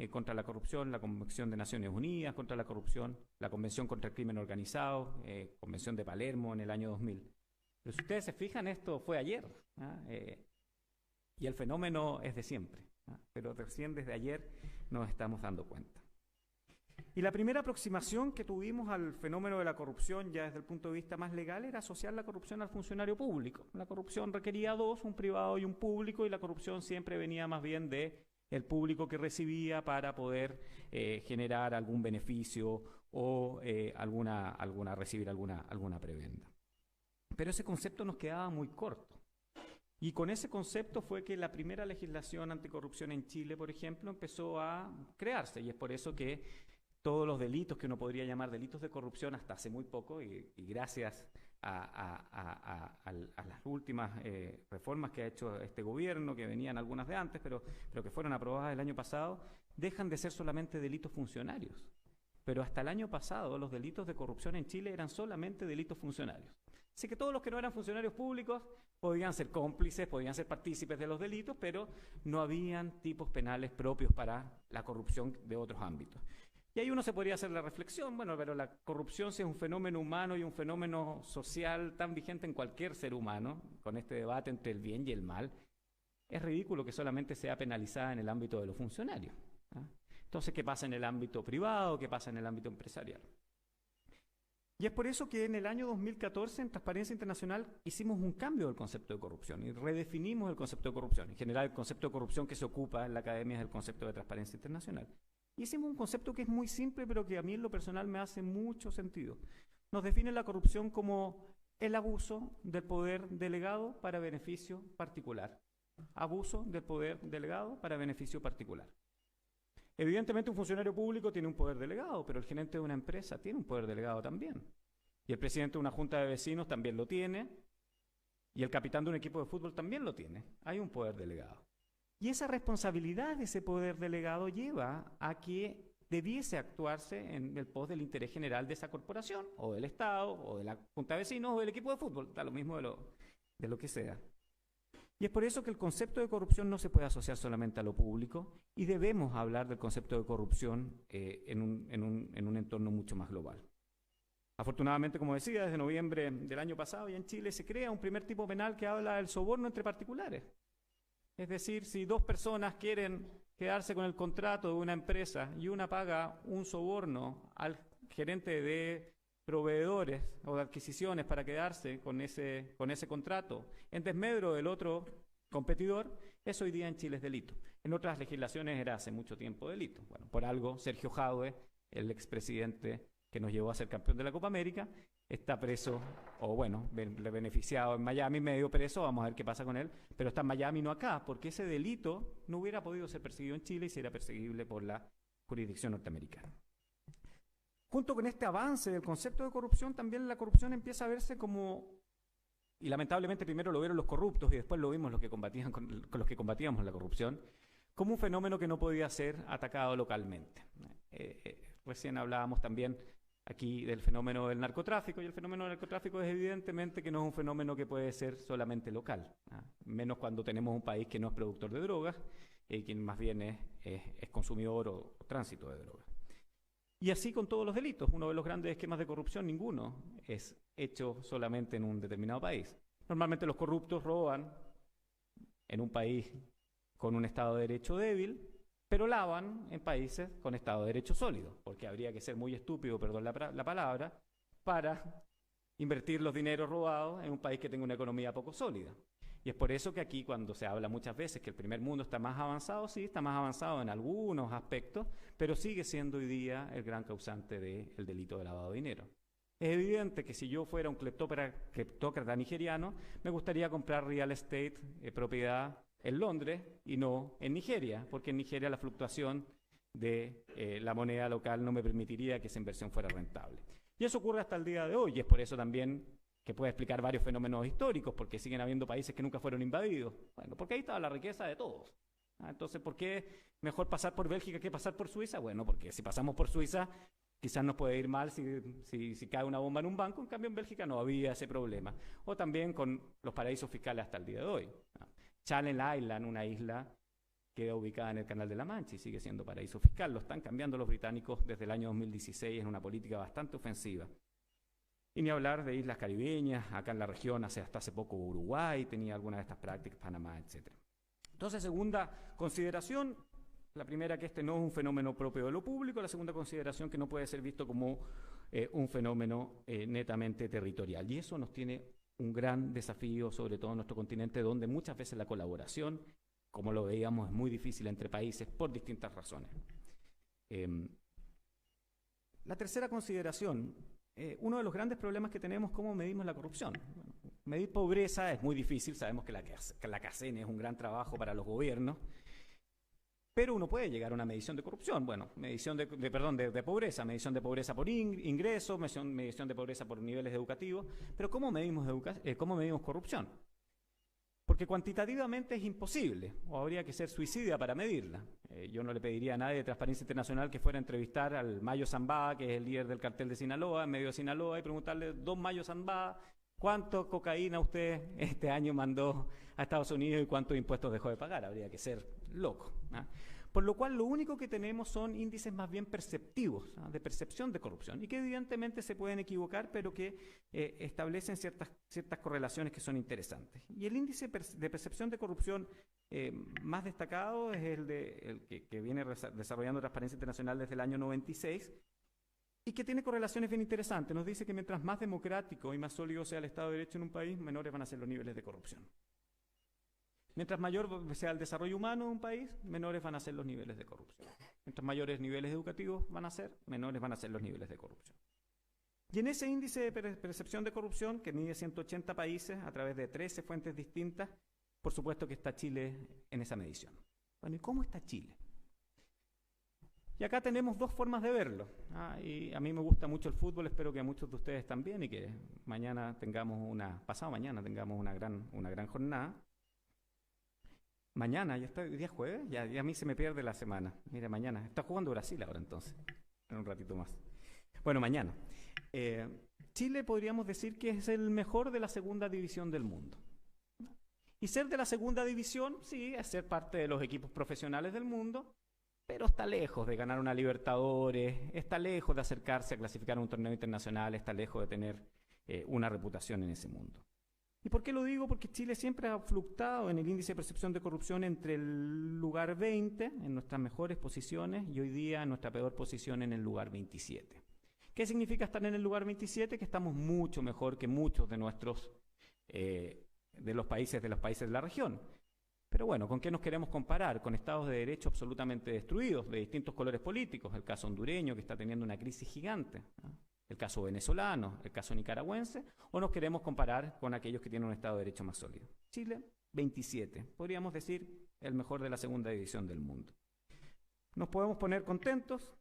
E: contra la Corrupción, la Convención de Naciones Unidas contra la Corrupción, la Convención contra el Crimen Organizado, Convención de Palermo en el año 2000. Pero si ustedes se fijan, esto fue ayer, y el fenómeno es de siempre, pero recién desde ayer nos estamos dando cuenta. Y la primera aproximación que tuvimos al fenómeno de la corrupción, ya desde el punto de vista más legal, era asociar la corrupción al funcionario público. La corrupción requería dos, un privado y un público, y la corrupción siempre venía más bien de el público que recibía para poder generar algún beneficio o recibir alguna prebenda. Pero ese concepto nos quedaba muy corto. Y con ese concepto fue que la primera legislación anticorrupción en Chile, por ejemplo, empezó a crearse. Y es por eso que todos los delitos que uno podría llamar delitos de corrupción hasta hace muy poco, y gracias a las últimas reformas que ha hecho este gobierno, que venían algunas de antes, pero que fueron aprobadas el año pasado, dejan de ser solamente delitos funcionarios. Pero hasta el año pasado los delitos de corrupción en Chile eran solamente delitos funcionarios. Así que todos los que no eran funcionarios públicos podían ser cómplices, podían ser partícipes de los delitos, pero no habían tipos penales propios para la corrupción de otros ámbitos. Y ahí uno se podría hacer la reflexión, bueno, pero la corrupción si es un fenómeno humano y un fenómeno social tan vigente en cualquier ser humano, con este debate entre el bien y el mal, es ridículo que solamente sea penalizada en el ámbito de los funcionarios, ¿ah? Entonces, ¿qué pasa en el ámbito privado? ¿Qué pasa en el ámbito empresarial? Y es por eso que en el año 2014, en Transparencia Internacional, hicimos un cambio del concepto de corrupción y redefinimos el concepto de corrupción. En general, el concepto de corrupción que se ocupa en la academia es el concepto de Transparencia Internacional. Y hicimos un concepto que es muy simple, pero que a mí en lo personal me hace mucho sentido. Nos define la corrupción como el abuso del poder delegado para beneficio particular. Abuso del poder delegado para beneficio particular. Evidentemente un funcionario público tiene un poder delegado, pero el gerente de una empresa tiene un poder delegado también. Y el presidente de una junta de vecinos también lo tiene, y el capitán de un equipo de fútbol también lo tiene. Hay un poder delegado. Y esa responsabilidad de ese poder delegado lleva a que debiese actuarse en el pos del interés general de esa corporación, o del Estado, o de la junta de vecinos, o del equipo de fútbol, da lo mismo de lo que sea. Y es por eso que el concepto de corrupción no se puede asociar solamente a lo público y debemos hablar del concepto de corrupción en un entorno mucho más global. Afortunadamente, como decía, desde noviembre del año pasado y en Chile se crea un primer tipo penal que habla del soborno entre particulares. Es decir, si dos personas quieren quedarse con el contrato de una empresa y una paga un soborno al gerente de proveedores o de adquisiciones para quedarse con ese contrato en desmedro del otro competidor, eso hoy día en Chile es delito. En otras legislaciones era hace mucho tiempo delito. Bueno, por algo Sergio Jadue, el expresidente que nos llevó a ser campeón de la Copa América, está preso, o bueno, beneficiado en Miami, medio preso, vamos a ver qué pasa con él, pero está en Miami, no acá, porque ese delito no hubiera podido ser perseguido en Chile y sería perseguible por la jurisdicción norteamericana. Junto con este avance del concepto de corrupción, también la corrupción empieza a verse como, y lamentablemente primero lo vieron los corruptos y después lo vimos los que combatían con los que combatíamos la corrupción, como un fenómeno que no podía ser atacado localmente. Recién hablábamos también aquí del fenómeno del narcotráfico, y el fenómeno del narcotráfico es evidentemente que no es un fenómeno que puede ser solamente local, menos cuando tenemos un país que no es productor de drogas, quien más bien es consumidor o tránsito de drogas. Y así con todos los delitos. Uno de los grandes esquemas de corrupción, ninguno es hecho solamente en un determinado país. Normalmente los corruptos roban en un país con un Estado de Derecho débil, pero lavan en países con Estado de Derecho sólido, porque habría que ser muy estúpido, perdón la palabra, para invertir los dineros robados en un país que tenga una economía poco sólida. Y es por eso que aquí, cuando se habla muchas veces que el primer mundo está más avanzado, sí, está más avanzado en algunos aspectos, pero sigue siendo hoy día el gran causante del delito de lavado de dinero. Es evidente que si yo fuera un cleptócrata nigeriano, me gustaría comprar real estate, propiedad en Londres y no en Nigeria, porque en Nigeria la fluctuación de la moneda local no me permitiría que esa inversión fuera rentable. Y eso ocurre hasta el día de hoy, y es por eso también que puede explicar varios fenómenos históricos, porque siguen habiendo países que nunca fueron invadidos. Bueno, porque ahí estaba la riqueza de todos. Entonces, ¿por qué mejor pasar por Bélgica que pasar por Suiza? Bueno, porque si pasamos por Suiza, quizás nos puede ir mal si cae una bomba en un banco, en cambio en Bélgica no había ese problema. O también con los paraísos fiscales hasta el día de hoy. Channel Island, una isla, queda ubicada en el Canal de la Mancha y sigue siendo paraíso fiscal. Lo están cambiando los británicos desde el año 2016 en una política bastante ofensiva. Y ni hablar de islas caribeñas, acá en la región hasta hace poco Uruguay tenía algunas de estas prácticas, Panamá, etc. Entonces, segunda consideración, la primera que este no es un fenómeno propio de lo público, la segunda consideración que no puede ser visto como un fenómeno netamente territorial. Y eso nos tiene un gran desafío, sobre todo en nuestro continente, donde muchas veces la colaboración como lo veíamos, es muy difícil entre países por distintas razones. La tercera consideración, uno de los grandes problemas que tenemos es cómo medimos la corrupción. Medir pobreza es muy difícil, sabemos que la CACEN es un gran trabajo para los gobiernos, pero uno puede llegar a una medición de corrupción, bueno, medición de pobreza, medición de pobreza por ingresos, medición de pobreza por niveles educativos, pero ¿cómo medimos corrupción? Porque cuantitativamente es imposible, o habría que ser suicida para medirla. Yo no le pediría a nadie de Transparencia Internacional que fuera a entrevistar al Mayo Zambada, que es el líder del cartel de Sinaloa, en medio de Sinaloa, y preguntarle, don Mayo Zambada, ¿cuánto cocaína usted este año mandó a Estados Unidos y cuántos impuestos dejó de pagar? Habría que ser loco, ¿no? Por lo cual, lo único que tenemos son índices más bien perceptivos, ¿no? De percepción de corrupción, y que evidentemente se pueden equivocar, pero que establecen ciertas correlaciones que son interesantes. Y el índice de percepción de corrupción más destacado es el que viene desarrollando Transparencia Internacional desde el año 96, y que tiene correlaciones bien interesantes. Nos dice que mientras más democrático y más sólido sea el Estado de Derecho en un país, menores van a ser los niveles de corrupción. Mientras mayor sea el desarrollo humano de un país, menores van a ser los niveles de corrupción. Mientras mayores niveles educativos van a ser, menores van a ser los niveles de corrupción. Y en ese índice de percepción de corrupción, que mide 180 países a través de 13 fuentes distintas, por supuesto que está Chile en esa medición. Bueno, ¿y cómo está Chile? Y acá tenemos dos formas de verlo. Y a mí me gusta mucho el fútbol, espero que a muchos de ustedes también, y que pasado mañana tengamos una gran jornada. Mañana, ya está, día jueves, ya a mí se me pierde la semana. Mira, mañana, está jugando Brasil ahora entonces, en un ratito más. Bueno, mañana. Chile podríamos decir que es el mejor de la segunda división del mundo. Y ser de la segunda división, sí, es ser parte de los equipos profesionales del mundo, pero está lejos de ganar una Libertadores, está lejos de acercarse a clasificar a un torneo internacional, está lejos de tener una reputación en ese mundo. ¿Y por qué lo digo? Porque Chile siempre ha fluctuado en el índice de percepción de corrupción entre el lugar 20, en nuestras mejores posiciones, y hoy día en nuestra peor posición en el lugar 27. ¿Qué significa estar en el lugar 27? Que estamos mucho mejor que muchos de los países de la región. Pero bueno, ¿con qué nos queremos comparar? Con estados de derecho absolutamente destruidos, de distintos colores políticos, el caso hondureño, que está teniendo una crisis gigante, ¿no? El caso venezolano, el caso nicaragüense, o nos queremos comparar con aquellos que tienen un Estado de Derecho más sólido. Chile, 27, podríamos decir el mejor de la segunda división del mundo. ¿Nos podemos poner contentos?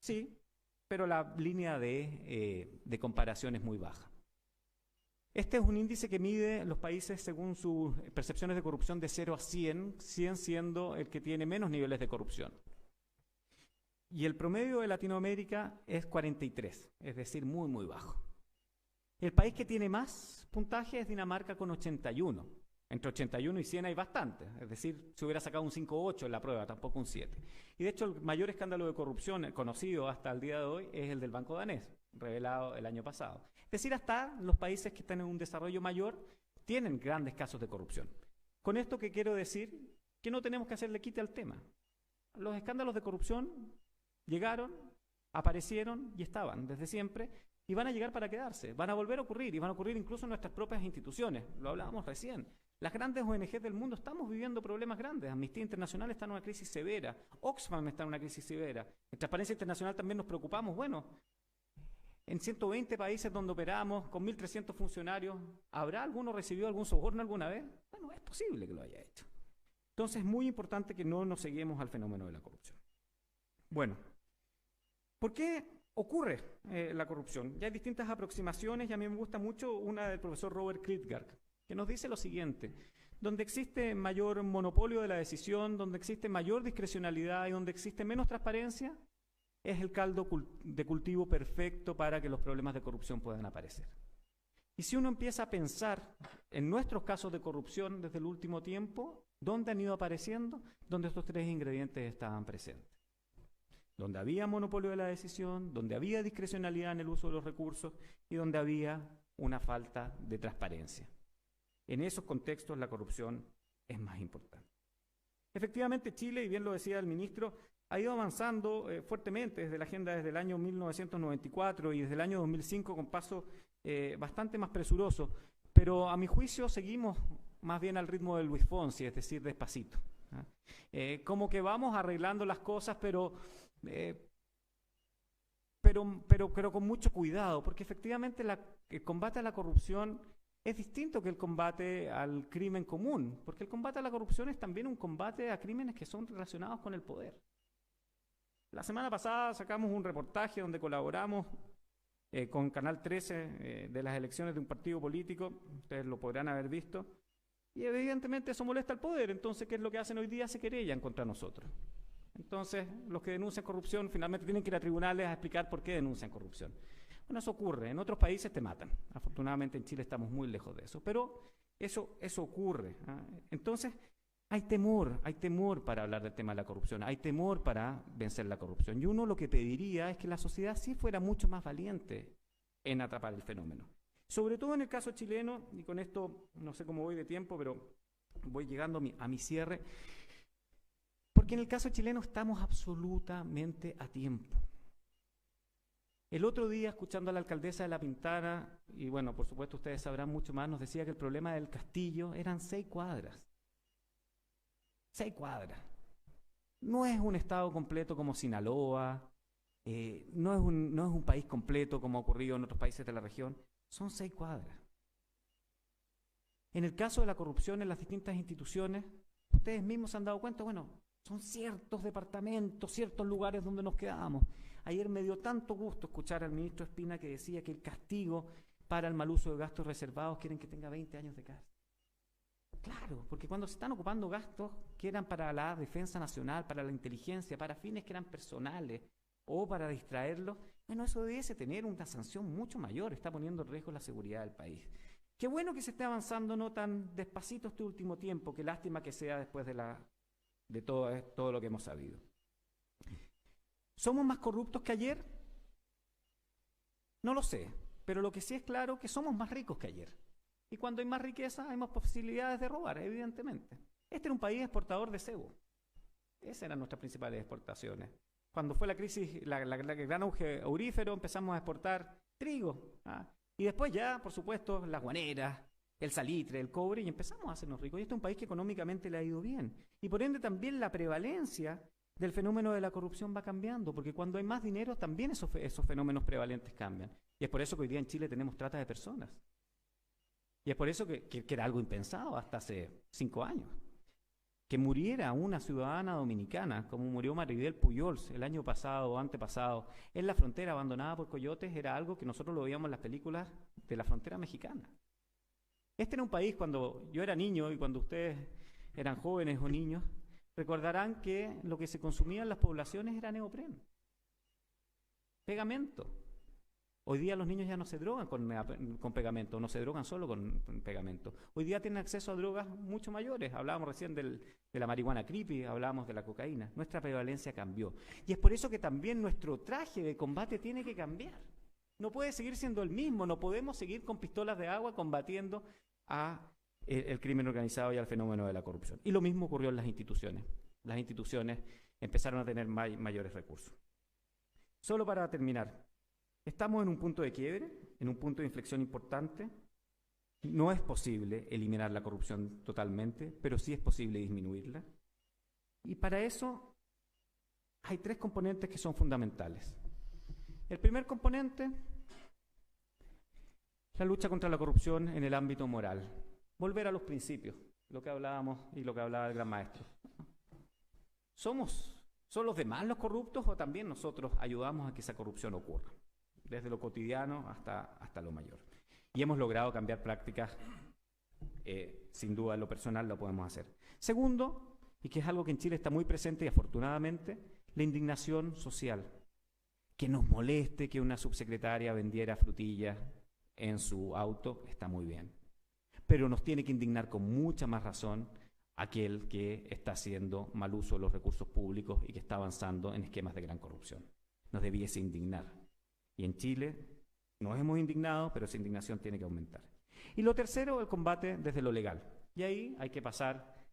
E: Sí, pero la línea de comparación es muy baja. Este es un índice que mide los países según sus percepciones de corrupción de 0 a 100, 100 siendo el que tiene menos niveles de corrupción. Y el promedio de Latinoamérica es 43, es decir, muy, muy bajo. El país que tiene más puntaje es Dinamarca con 81. Entre 81 y 100 hay bastante, es decir, si hubiera sacado un 5,8 en la prueba, tampoco un 7. Y de hecho el mayor escándalo de corrupción conocido hasta el día de hoy es el del Banco Danés, revelado el año pasado. Es decir, hasta los países que están en un desarrollo mayor tienen grandes casos de corrupción. Con esto, ¿qué quiero decir? Que no tenemos que hacerle quite al tema. Los escándalos de corrupción llegaron, aparecieron y estaban desde siempre, y van a llegar para quedarse, van a volver a ocurrir, y van a ocurrir incluso en nuestras propias instituciones. Lo hablábamos recién. Las grandes ONG del mundo estamos viviendo problemas grandes. Amnistía Internacional está en una crisis severa, Oxfam está en una crisis severa. En Transparencia Internacional también nos preocupamos. Bueno, en 120 países donde operamos, con 1.300 funcionarios, ¿habrá alguno recibido algún soborno alguna vez? Bueno, es posible que lo haya hecho. Entonces es muy importante que no nos ceguemos al fenómeno de la corrupción. Bueno, ¿por qué ocurre la corrupción? Ya hay distintas aproximaciones y a mí me gusta mucho una del profesor Robert Klitgaard, que nos dice lo siguiente: donde existe mayor monopolio de la decisión, donde existe mayor discrecionalidad y donde existe menos transparencia, es el caldo de cultivo perfecto para que los problemas de corrupción puedan aparecer. Y si uno empieza a pensar en nuestros casos de corrupción desde el último tiempo, ¿dónde han ido apareciendo? Donde estos tres ingredientes estaban presentes. Donde había monopolio de la decisión, donde había discrecionalidad en el uso de los recursos y donde había una falta de transparencia. En esos contextos la corrupción es más importante. Efectivamente, Chile, y bien lo decía el ministro, ha ido avanzando fuertemente desde la agenda desde el año 1994 y desde el año 2005 con paso bastante más presuroso, pero a mi juicio seguimos más bien al ritmo de Luis Fonsi, es decir, despacito. Como que vamos arreglando las cosas, pero con mucho cuidado, porque efectivamente el combate a la corrupción es distinto que el combate al crimen común, porque el combate a la corrupción es también un combate a crímenes que son relacionados con el poder. La semana pasada sacamos un reportaje donde colaboramos con Canal 13 de las elecciones de un partido político, ustedes lo podrán haber visto, y evidentemente eso molesta al poder. Entonces, ¿qué es lo que hacen hoy día? Se querellan contra nosotros. Entonces, los que denuncian corrupción finalmente tienen que ir a tribunales a explicar por qué denuncian corrupción. Bueno, eso ocurre. En otros países te matan. Afortunadamente en Chile estamos muy lejos de eso. Pero eso ocurre. Entonces, hay temor para hablar del tema de la corrupción. Hay temor para vencer la corrupción. Y uno lo que pediría es que la sociedad sí fuera mucho más valiente en atrapar el fenómeno. Sobre todo en el caso chileno, y con esto no sé cómo voy de tiempo, pero voy llegando a mi cierre, porque en el caso chileno estamos absolutamente a tiempo. El otro día, escuchando a la alcaldesa de La Pintana, y bueno, por supuesto ustedes sabrán mucho más, nos decía que el problema del castillo eran 6 cuadras. 6 cuadras. No es un estado completo como Sinaloa, no es un país completo como ha ocurrido en otros países de la región. Son 6 cuadras. En el caso de la corrupción en las distintas instituciones, ustedes mismos se han dado cuenta, bueno, son ciertos departamentos, ciertos lugares donde nos quedamos. Ayer me dio tanto gusto escuchar al ministro Espina que decía que el castigo para el mal uso de gastos reservados quieren que tenga 20 años de cárcel. Claro, porque cuando se están ocupando gastos que eran para la defensa nacional, para la inteligencia, para fines que eran personales o para distraerlos, bueno, eso debiese tener una sanción mucho mayor, está poniendo en riesgo la seguridad del país. Qué bueno que se esté avanzando no tan despacito este último tiempo, qué lástima que sea después de todo lo que hemos sabido. ¿Somos más corruptos que ayer? No lo sé, pero lo que sí es claro es que somos más ricos que ayer. Y cuando hay más riqueza, hay más posibilidades de robar, evidentemente. Este era un país exportador de cebo. Esas eran nuestras principales exportaciones. Cuando fue la crisis, el gran auge aurífero, empezamos a exportar trigo. Y después ya, por supuesto, las guaneras, el salitre, el cobre, y empezamos a hacernos ricos. Y este es un país que económicamente le ha ido bien. Y por ende también la prevalencia del fenómeno de la corrupción va cambiando, porque cuando hay más dinero también esos fenómenos prevalentes cambian. Y es por eso que hoy día en Chile tenemos trata de personas. Y es por eso que era algo impensado hasta hace 5 años. Que muriera una ciudadana dominicana, como murió Maribel Pujols el año pasado o antepasado, en la frontera abandonada por coyotes, era algo que nosotros lo veíamos en las películas de la frontera mexicana. Este era un país, cuando yo era niño y cuando ustedes eran jóvenes o niños, recordarán que lo que se consumía en las poblaciones era neopren, pegamento. Hoy día los niños ya no se drogan con pegamento, no se drogan solo con pegamento. Hoy día tienen acceso a drogas mucho mayores. Hablábamos recién de la marihuana creepy, hablábamos de la cocaína. Nuestra prevalencia cambió. Y es por eso que también nuestro traje de combate tiene que cambiar. No puede seguir siendo el mismo, no podemos seguir con pistolas de agua combatiendo el crimen organizado y al fenómeno de la corrupción. Y lo mismo ocurrió en las instituciones. Las instituciones empezaron a tener mayores recursos. Solo para terminar. Estamos en un punto de quiebre, en un punto de inflexión importante. No es posible eliminar la corrupción totalmente, pero sí es posible disminuirla. Y para eso hay 3 componentes que son fundamentales. El primer componente, la lucha contra la corrupción en el ámbito moral. Volver a los principios, lo que hablábamos y lo que hablaba el gran maestro. ¿Son los demás los corruptos o también nosotros ayudamos a que esa corrupción ocurra? Desde lo cotidiano hasta lo mayor. Y hemos logrado cambiar prácticas, sin duda en lo personal lo podemos hacer. Segundo, y que es algo que en Chile está muy presente y afortunadamente, la indignación social. Que nos moleste que una subsecretaria vendiera frutillas en su auto, está muy bien. Pero nos tiene que indignar con mucha más razón aquel que está haciendo mal uso de los recursos públicos y que está avanzando en esquemas de gran corrupción. Nos debiese indignar. Y en Chile nos hemos indignado, pero esa indignación tiene que aumentar. Y lo tercero, el combate desde lo legal. Y ahí hay que pasar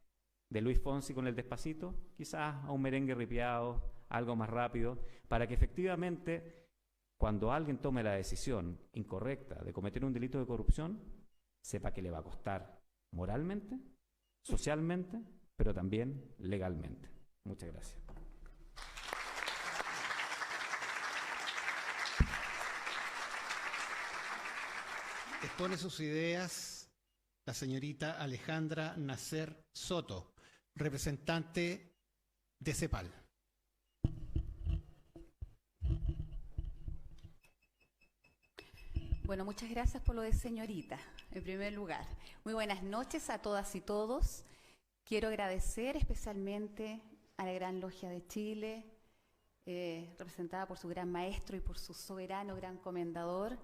E: de Luis Fonsi con el Despacito, quizás a un merengue ripiado, algo más rápido, para que efectivamente, cuando alguien tome la decisión incorrecta de cometer un delito de corrupción, sepa que le va a costar moralmente, socialmente, pero también legalmente. Muchas gracias.
A: Expone sus ideas la señorita Alejandra Nasser Soto, representante de CEPAL.
F: Bueno, muchas gracias por lo de señorita, en primer lugar. Muy buenas noches a todas y todos. Quiero agradecer especialmente a la Gran Logia de Chile, representada por su gran maestro y por su soberano gran comendador.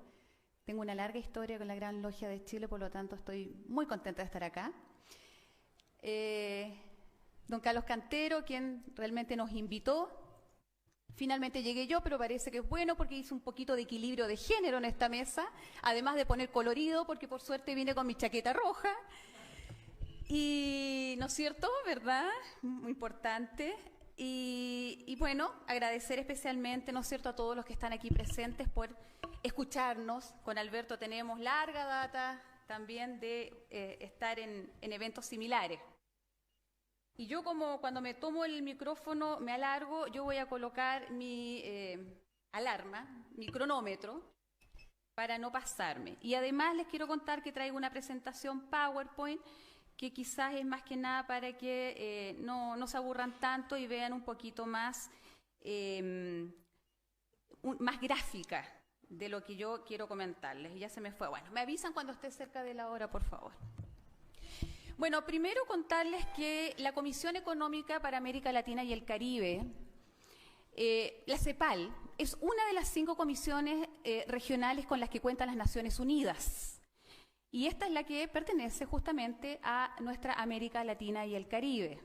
F: Tengo una larga historia con la Gran Logia de Chile, por lo tanto estoy muy contenta de estar acá. Don Carlos Cantero, quien realmente nos invitó. Finalmente llegué yo, pero parece que es bueno porque hice un poquito de equilibrio de género en esta mesa, además de poner colorido, porque por suerte vine con mi chaqueta roja. Y, ¿no es cierto? ¿Verdad? Muy importante. Y bueno, agradecer especialmente, ¿no es cierto?, a todos los que están aquí presentes por escucharnos. Con Alberto tenemos larga data también de estar en eventos similares. Y yo, como cuando me tomo el micrófono me alargo, yo voy a colocar mi alarma, mi cronómetro, para no pasarme. Y además les quiero contar que traigo una presentación PowerPoint que quizás es más que nada para que no se aburran tanto y vean un poquito más, más gráfica de lo que yo quiero comentarles. Y ya se me fue. Bueno, me avisan cuando esté cerca de la hora, por favor. Bueno, primero contarles que la Comisión Económica para América Latina y el Caribe, la CEPAL, es una de las 5 comisiones regionales con las que cuentan las Naciones Unidas. Y esta es la que pertenece justamente a nuestra América Latina y el Caribe.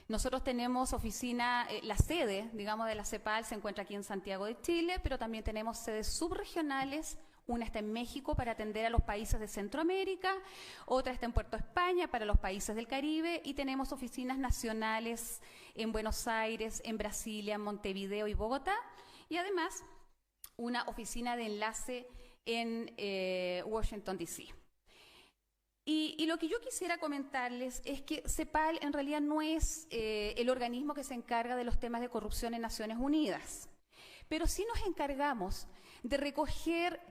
F: Nosotros tenemos oficina, la sede, digamos, de la CEPAL se encuentra aquí en Santiago de Chile, pero también tenemos sedes subregionales. Una está en México para atender a los países de Centroamérica, otra está en Puerto España para los países del Caribe y tenemos oficinas nacionales en Buenos Aires, en Brasilia, en Montevideo y Bogotá y además una oficina de enlace en Washington, D.C. Y lo que yo quisiera comentarles es que CEPAL en realidad no es el organismo que se encarga de los temas de corrupción en Naciones Unidas, pero sí nos encargamos de recoger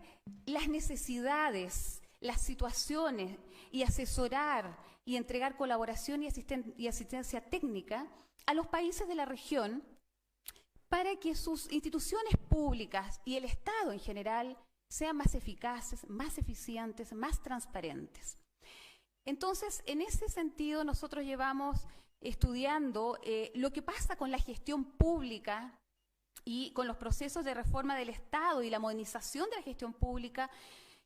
F: las necesidades, las situaciones y asesorar y entregar colaboración y asistencia técnica a los países de la región para que sus instituciones públicas y el Estado en general sean más eficaces, más eficientes, más transparentes. Entonces, en ese sentido, nosotros llevamos estudiando lo que pasa con la gestión pública y con los procesos de reforma del Estado y la modernización de la gestión pública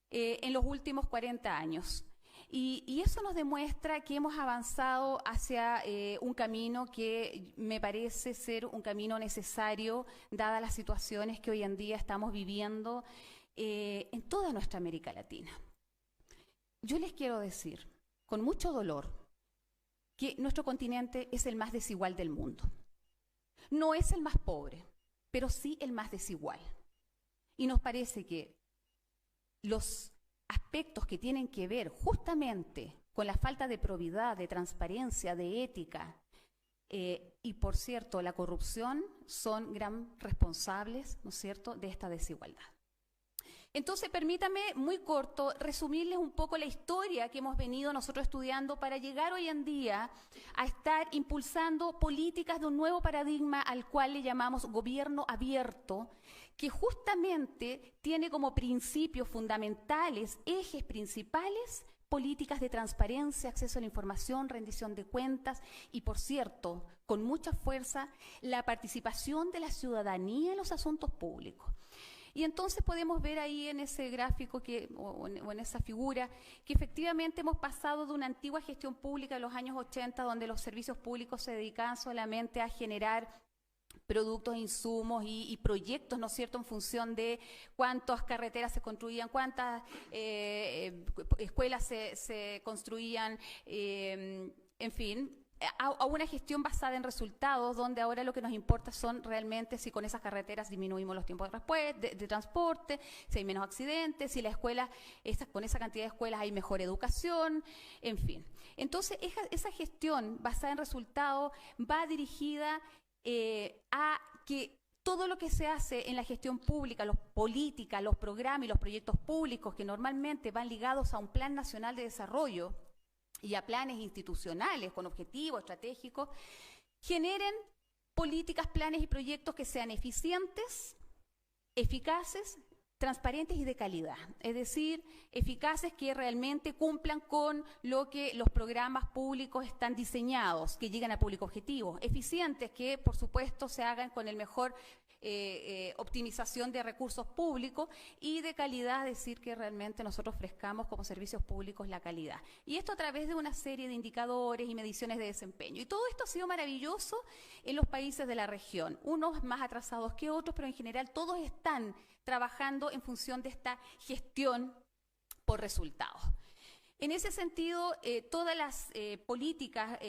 F: en los últimos 40 años. Y eso nos demuestra que hemos avanzado hacia un camino que me parece ser un camino necesario, dadas las situaciones que hoy en día estamos viviendo en toda nuestra América Latina. Yo les quiero decir, con mucho dolor, que nuestro continente es el más desigual del mundo. No es el más pobre, pero sí el más desigual. Y nos parece que los aspectos que tienen que ver justamente con la falta de probidad, de transparencia, de ética y, por cierto, la corrupción son gran responsables, ¿no es cierto?, de esta desigualdad. Entonces, permítame, muy corto, resumirles un poco la historia que hemos venido nosotros estudiando para llegar hoy en día a estar impulsando políticas de un nuevo paradigma al cual le llamamos gobierno abierto, que justamente tiene como principios fundamentales, ejes principales, políticas de transparencia, acceso a la información, rendición de cuentas y, por cierto, con mucha fuerza, la participación de la ciudadanía en los asuntos públicos. Y entonces podemos ver ahí en ese gráfico o en esa figura que efectivamente hemos pasado de una antigua gestión pública de los años 80, donde los servicios públicos se dedicaban solamente a generar productos, insumos y proyectos, ¿no es cierto?, en función de cuántas carreteras se construían, cuántas escuelas se construían, en fin, a una gestión basada en resultados, donde ahora lo que nos importa son realmente si con esas carreteras disminuimos los tiempos de transporte, si hay menos accidentes, si la escuela, con esa cantidad de escuelas hay mejor educación, en fin. Entonces, esa gestión basada en resultados va dirigida a que todo lo que se hace en la gestión pública, las políticas, los programas y los proyectos públicos que normalmente van ligados a un Plan Nacional de Desarrollo y a planes institucionales con objetivos estratégicos, generen políticas, planes y proyectos que sean eficientes, eficaces, transparentes y de calidad. Es decir, eficaces que realmente cumplan con lo que los programas públicos están diseñados, que lleguen al público objetivo. Eficientes que, por supuesto, se hagan con el mejor optimización de recursos públicos, y de calidad, decir que realmente nosotros ofrezcamos como servicios públicos la calidad. Y esto a través de una serie de indicadores y mediciones de desempeño. Y todo esto ha sido maravilloso en los países de la región, unos más atrasados que otros, pero en general todos están trabajando en función de esta gestión por resultados. En ese sentido, todas las políticas,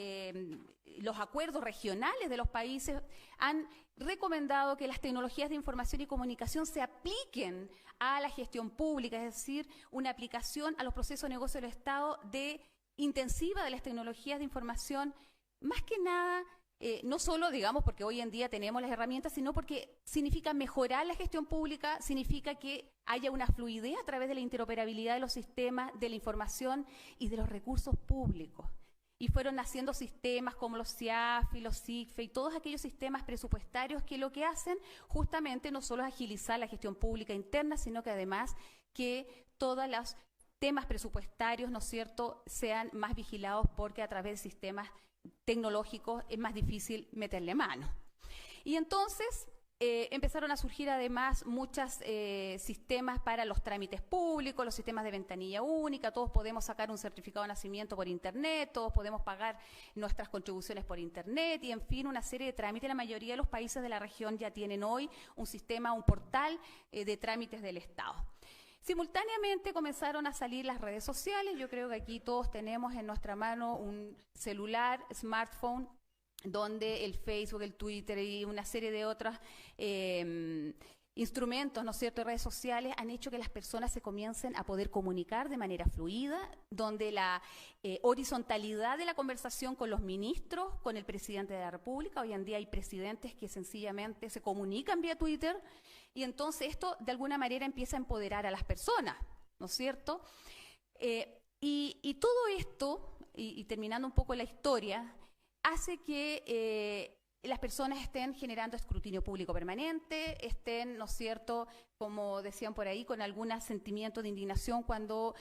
F: los acuerdos regionales de los países han recomendado que las tecnologías de información y comunicación se apliquen a la gestión pública, es decir, una aplicación a los procesos de negocio del Estado intensiva de las tecnologías de información, más que nada, no solo, digamos, porque hoy en día tenemos las herramientas, sino porque significa mejorar la gestión pública, significa que haya una fluidez a través de la interoperabilidad de los sistemas, de la información y de los recursos públicos. Y fueron naciendo sistemas como los CIAFI, los CICFE y todos aquellos sistemas presupuestarios que lo que hacen justamente no solo es agilizar la gestión pública interna, sino que además que todos los temas presupuestarios, ¿no es cierto?, sean más vigilados, porque a través de sistemas tecnológicos es más difícil meterle mano. Y entonces empezaron a surgir además muchos sistemas para los trámites públicos, los sistemas de ventanilla única, todos podemos sacar un certificado de nacimiento por internet, todos podemos pagar nuestras contribuciones por internet y en fin, una serie de trámites. La mayoría de los países de la región ya tienen hoy un sistema, un portal de trámites del Estado. Simultáneamente comenzaron a salir las redes sociales. Yo creo que aquí todos tenemos en nuestra mano un celular, smartphone, donde el Facebook, el Twitter y una serie de otros instrumentos, ¿no es cierto?, redes sociales han hecho que las personas se comiencen a poder comunicar de manera fluida, donde la horizontalidad de la conversación con los ministros, con el presidente de la República, hoy en día hay presidentes que sencillamente se comunican vía Twitter, y entonces esto de alguna manera empieza a empoderar a las personas, ¿no es cierto? Y todo esto, y terminando un poco la historia, hace que las personas estén generando escrutinio público permanente, estén, ¿no es cierto?, como decían por ahí, con algún sentimiento de indignación cuando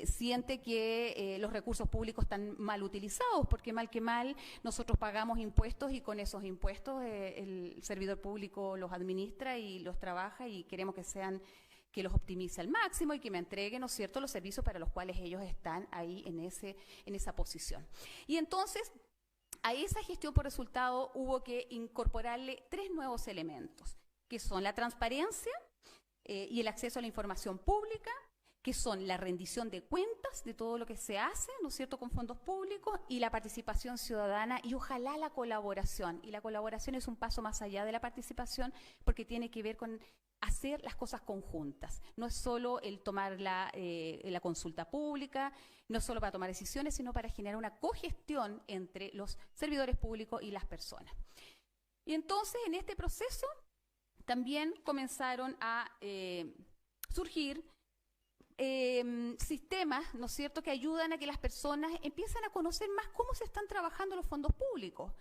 F: siente que los recursos públicos están mal utilizados, porque mal que mal nosotros pagamos impuestos y con esos impuestos el servidor público los administra y los trabaja y queremos que los optimice al máximo y que me entreguen, ¿no es cierto?, los servicios para los cuales ellos están ahí en esa posición. Y entonces, a esa gestión por resultado hubo que incorporarle 3 nuevos elementos, que son la transparencia y el acceso a la información pública, que son la rendición de cuentas de todo lo que se hace, ¿no es cierto?, con fondos públicos, y la participación ciudadana y ojalá la colaboración. Y la colaboración es un paso más allá de la participación porque tiene que ver con hacer las cosas conjuntas. No es solo el tomar la consulta pública, no es solo para tomar decisiones, sino para generar una cogestión entre los servidores públicos y las personas. Y entonces, en este proceso, también comenzaron a surgir sistemas, ¿no es cierto?, que ayudan a que las personas empiecen a conocer más cómo se están trabajando los fondos públicos.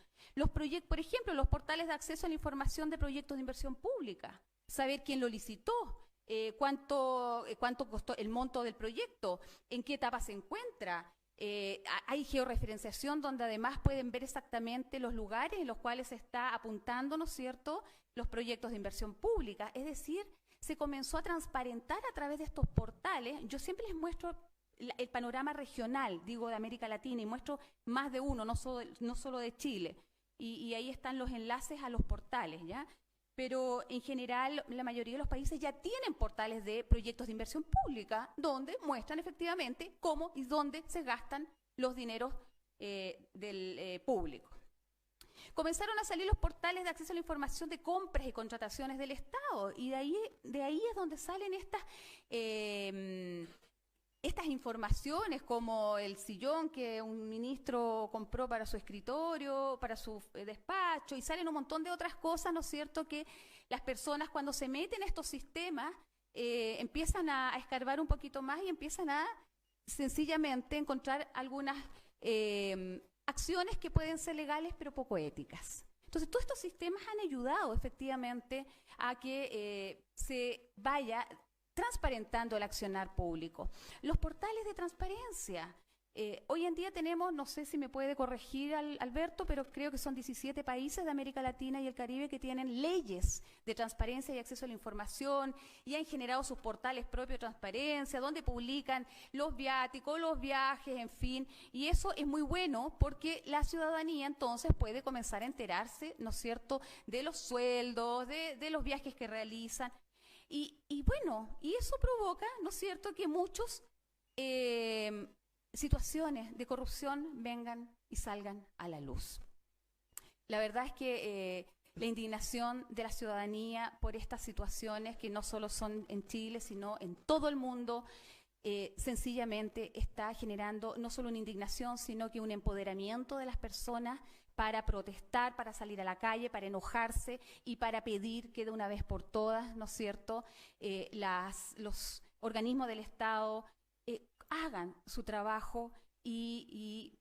F: Por ejemplo, los portales de acceso a la información de proyectos de inversión pública, saber quién lo licitó, cuánto costó el monto del proyecto, en qué etapa se encuentra. Hay georreferenciación donde además pueden ver exactamente los lugares en los cuales se está apuntando, ¿no es cierto?, los proyectos de inversión pública. Es decir, se comenzó a transparentar a través de estos portales. Yo siempre les muestro el panorama regional, digo, de América Latina, y muestro más de uno, no solo de Chile. Y ahí están los enlaces a los portales, ¿ya? Pero en general la mayoría de los países ya tienen portales de proyectos de inversión pública donde muestran efectivamente cómo y dónde se gastan los dineros del público. Comenzaron a salir los portales de acceso a la información de compras y contrataciones del Estado, y de ahí es donde salen estas informaciones, como el sillón que un ministro compró para su escritorio, para su despacho, y salen un montón de otras cosas, ¿no es cierto?, que las personas cuando se meten a estos sistemas empiezan a escarbar un poquito más y empiezan a sencillamente encontrar algunas acciones que pueden ser legales pero poco éticas. Entonces, todos estos sistemas han ayudado efectivamente a que se vaya transparentando el accionar público. Los portales de transparencia. Hoy en día tenemos, no sé si me puede corregir Alberto, pero creo que son 17 países de América Latina y el Caribe que tienen leyes de transparencia y acceso a la información y han generado sus portales propios de transparencia, donde publican los viáticos, los viajes, en fin. Y eso es muy bueno porque la ciudadanía entonces puede comenzar a enterarse, ¿no es cierto?, de los sueldos, de los viajes que realizan. Y bueno, y eso provoca, ¿no es cierto?, que muchos situaciones de corrupción vengan y salgan a la luz. La verdad es que la indignación de la ciudadanía por estas situaciones, que no solo son en Chile, sino en todo el mundo, sencillamente está generando no solo una indignación, sino que un empoderamiento de las personas para protestar, para salir a la calle, para enojarse y para pedir que de una vez por todas, ¿no es cierto?, los organismos del Estado hagan su trabajo y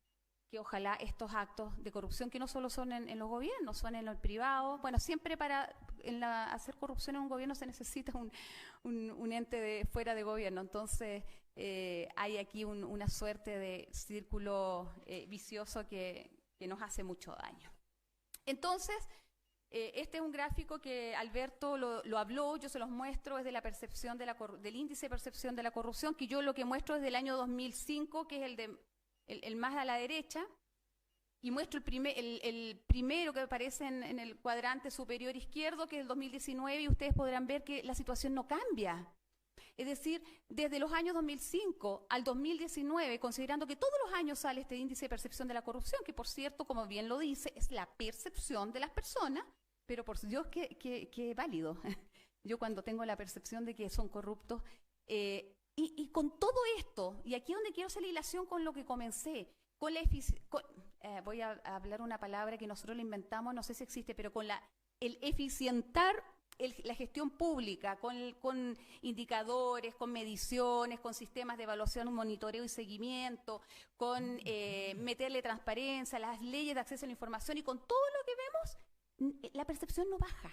F: que ojalá estos actos de corrupción, que no solo son en los gobiernos, son en el privado. Bueno, siempre para hacer corrupción en un gobierno se necesita un ente fuera de gobierno. Entonces, hay aquí una suerte de círculo vicioso que nos hace mucho daño. Entonces, este es un gráfico que Alberto lo habló, yo se los muestro, es de la percepción del índice de percepción de la corrupción, que yo lo que muestro es del año 2005, que es el más a la derecha, y muestro el primero que aparece en el cuadrante superior izquierdo, que es el 2019, y ustedes podrán ver que la situación no cambia. Es decir, desde los años 2005 al 2019, considerando que todos los años sale este índice de percepción de la corrupción, que por cierto, como bien lo dice, es la percepción de las personas, pero por Dios que válido. Yo cuando tengo la percepción de que son corruptos, y con todo esto, y aquí es donde quiero hacer la hilación con lo que comencé, con la voy a hablar una palabra que nosotros la inventamos, no sé si existe, pero con el eficientar la gestión pública, con indicadores, con mediciones, con sistemas de evaluación, monitoreo y seguimiento, con meterle transparencia, las leyes de acceso a la información, y con todo lo que vemos, la percepción no baja.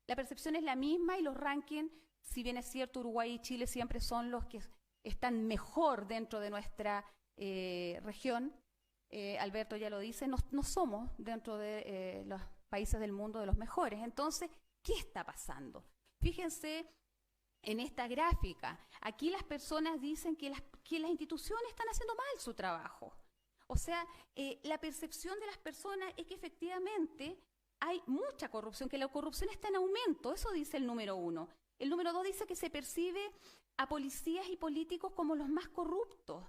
F: La percepción es la misma y los rankings, si bien es cierto, Uruguay y Chile siempre son los que están mejor dentro de nuestra región, Alberto ya lo dice, no somos dentro de los países del mundo de los mejores. Entonces, ¿qué está pasando? Fíjense en esta gráfica. Aquí las personas dicen que las instituciones están haciendo mal su trabajo. O sea, la percepción de las personas es que efectivamente hay mucha corrupción, que la corrupción está en aumento. Eso dice el número 1. El número 2 dice que se percibe a policías y políticos como los más corruptos,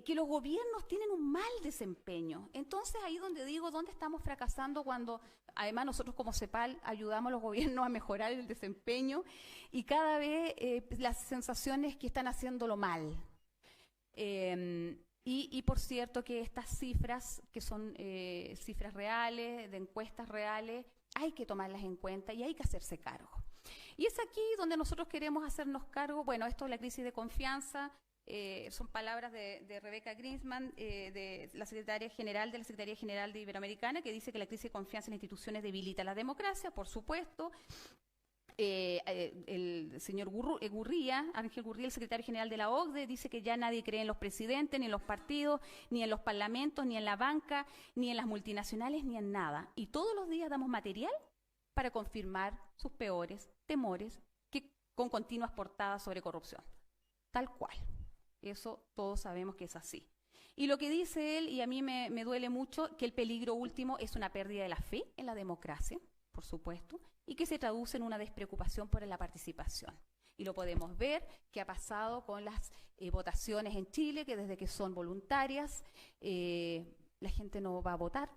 F: que los gobiernos tienen un mal desempeño. Entonces, ahí donde digo, ¿dónde estamos fracasando cuando además nosotros como CEPAL ayudamos a los gobiernos a mejorar el desempeño y cada vez las sensaciones que están haciéndolo mal? Y por cierto que estas cifras, que son cifras reales, de encuestas reales, hay que tomarlas en cuenta y hay que hacerse cargo. Y es aquí donde nosotros queremos hacernos cargo. Bueno, esto es la crisis de confianza. Son palabras de Rebeca Grinsman, de la Secretaría General de Iberoamericana, que dice que la crisis de confianza en las instituciones debilita la democracia, por supuesto. El señor Gurría, Ángel Gurría, el secretario general de la OCDE, dice que ya nadie cree en los presidentes, ni en los partidos, ni en los parlamentos, ni en la banca, ni en las multinacionales, ni en nada. Y todos los días damos material para confirmar sus peores temores, que con continuas portadas sobre corrupción. Tal cual. Eso todos sabemos que es así. Y lo que dice él, y a mí me duele mucho, que el peligro último es una pérdida de la fe en la democracia, por supuesto, y que se traduce en una despreocupación por la participación. Y lo podemos ver qué ha pasado con las votaciones en Chile, que desde que son voluntarias, la gente no va a votar.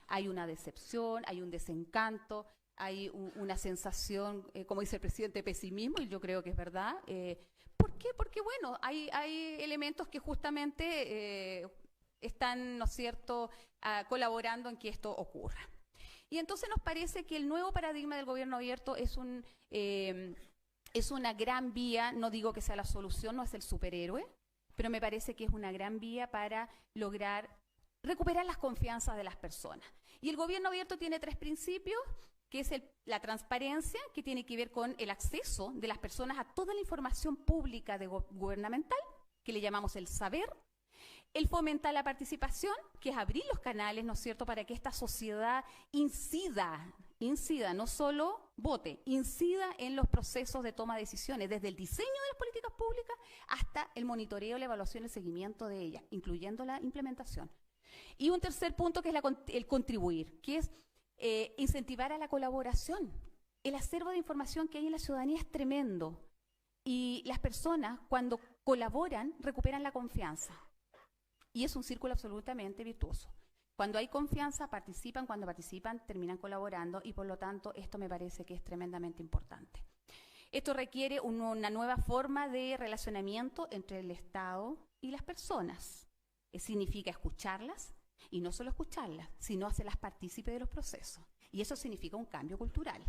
F: Hay una decepción, hay un desencanto, hay una sensación, como dice el presidente, de pesimismo, y yo creo que es verdad. ¿Por qué? Porque, bueno, hay elementos que justamente están, ¿no es cierto?, colaborando en que esto ocurra. Y entonces nos parece que el nuevo paradigma del gobierno abierto es una gran vía, no digo que sea la solución, no es el superhéroe, pero me parece que es una gran vía para lograr recuperar las confianzas de las personas. Y el gobierno abierto tiene 3 principios, que es la transparencia, que tiene que ver con el acceso de las personas a toda la información pública gubernamental, que le llamamos el saber. El fomentar la participación, que es abrir los canales, ¿no es cierto?, para que esta sociedad incida, no solo vote, incida en los procesos de toma de decisiones, desde el diseño de las políticas públicas hasta el monitoreo, la evaluación y el seguimiento de ellas, incluyendo la implementación. Y un tercer punto, que es el contribuir, que es incentivar a la colaboración. El acervo de información que hay en la ciudadanía es tremendo, y las personas, cuando colaboran, recuperan la confianza. Y es un círculo absolutamente virtuoso. Cuando hay confianza, participan, cuando participan, terminan colaborando, y por lo tanto esto me parece que es tremendamente importante. Esto requiere una nueva forma de relacionamiento entre el Estado y las personas. Significa escucharlas, y no solo escucharlas, sino hacerlas partícipes de los procesos. Y eso significa un cambio cultural.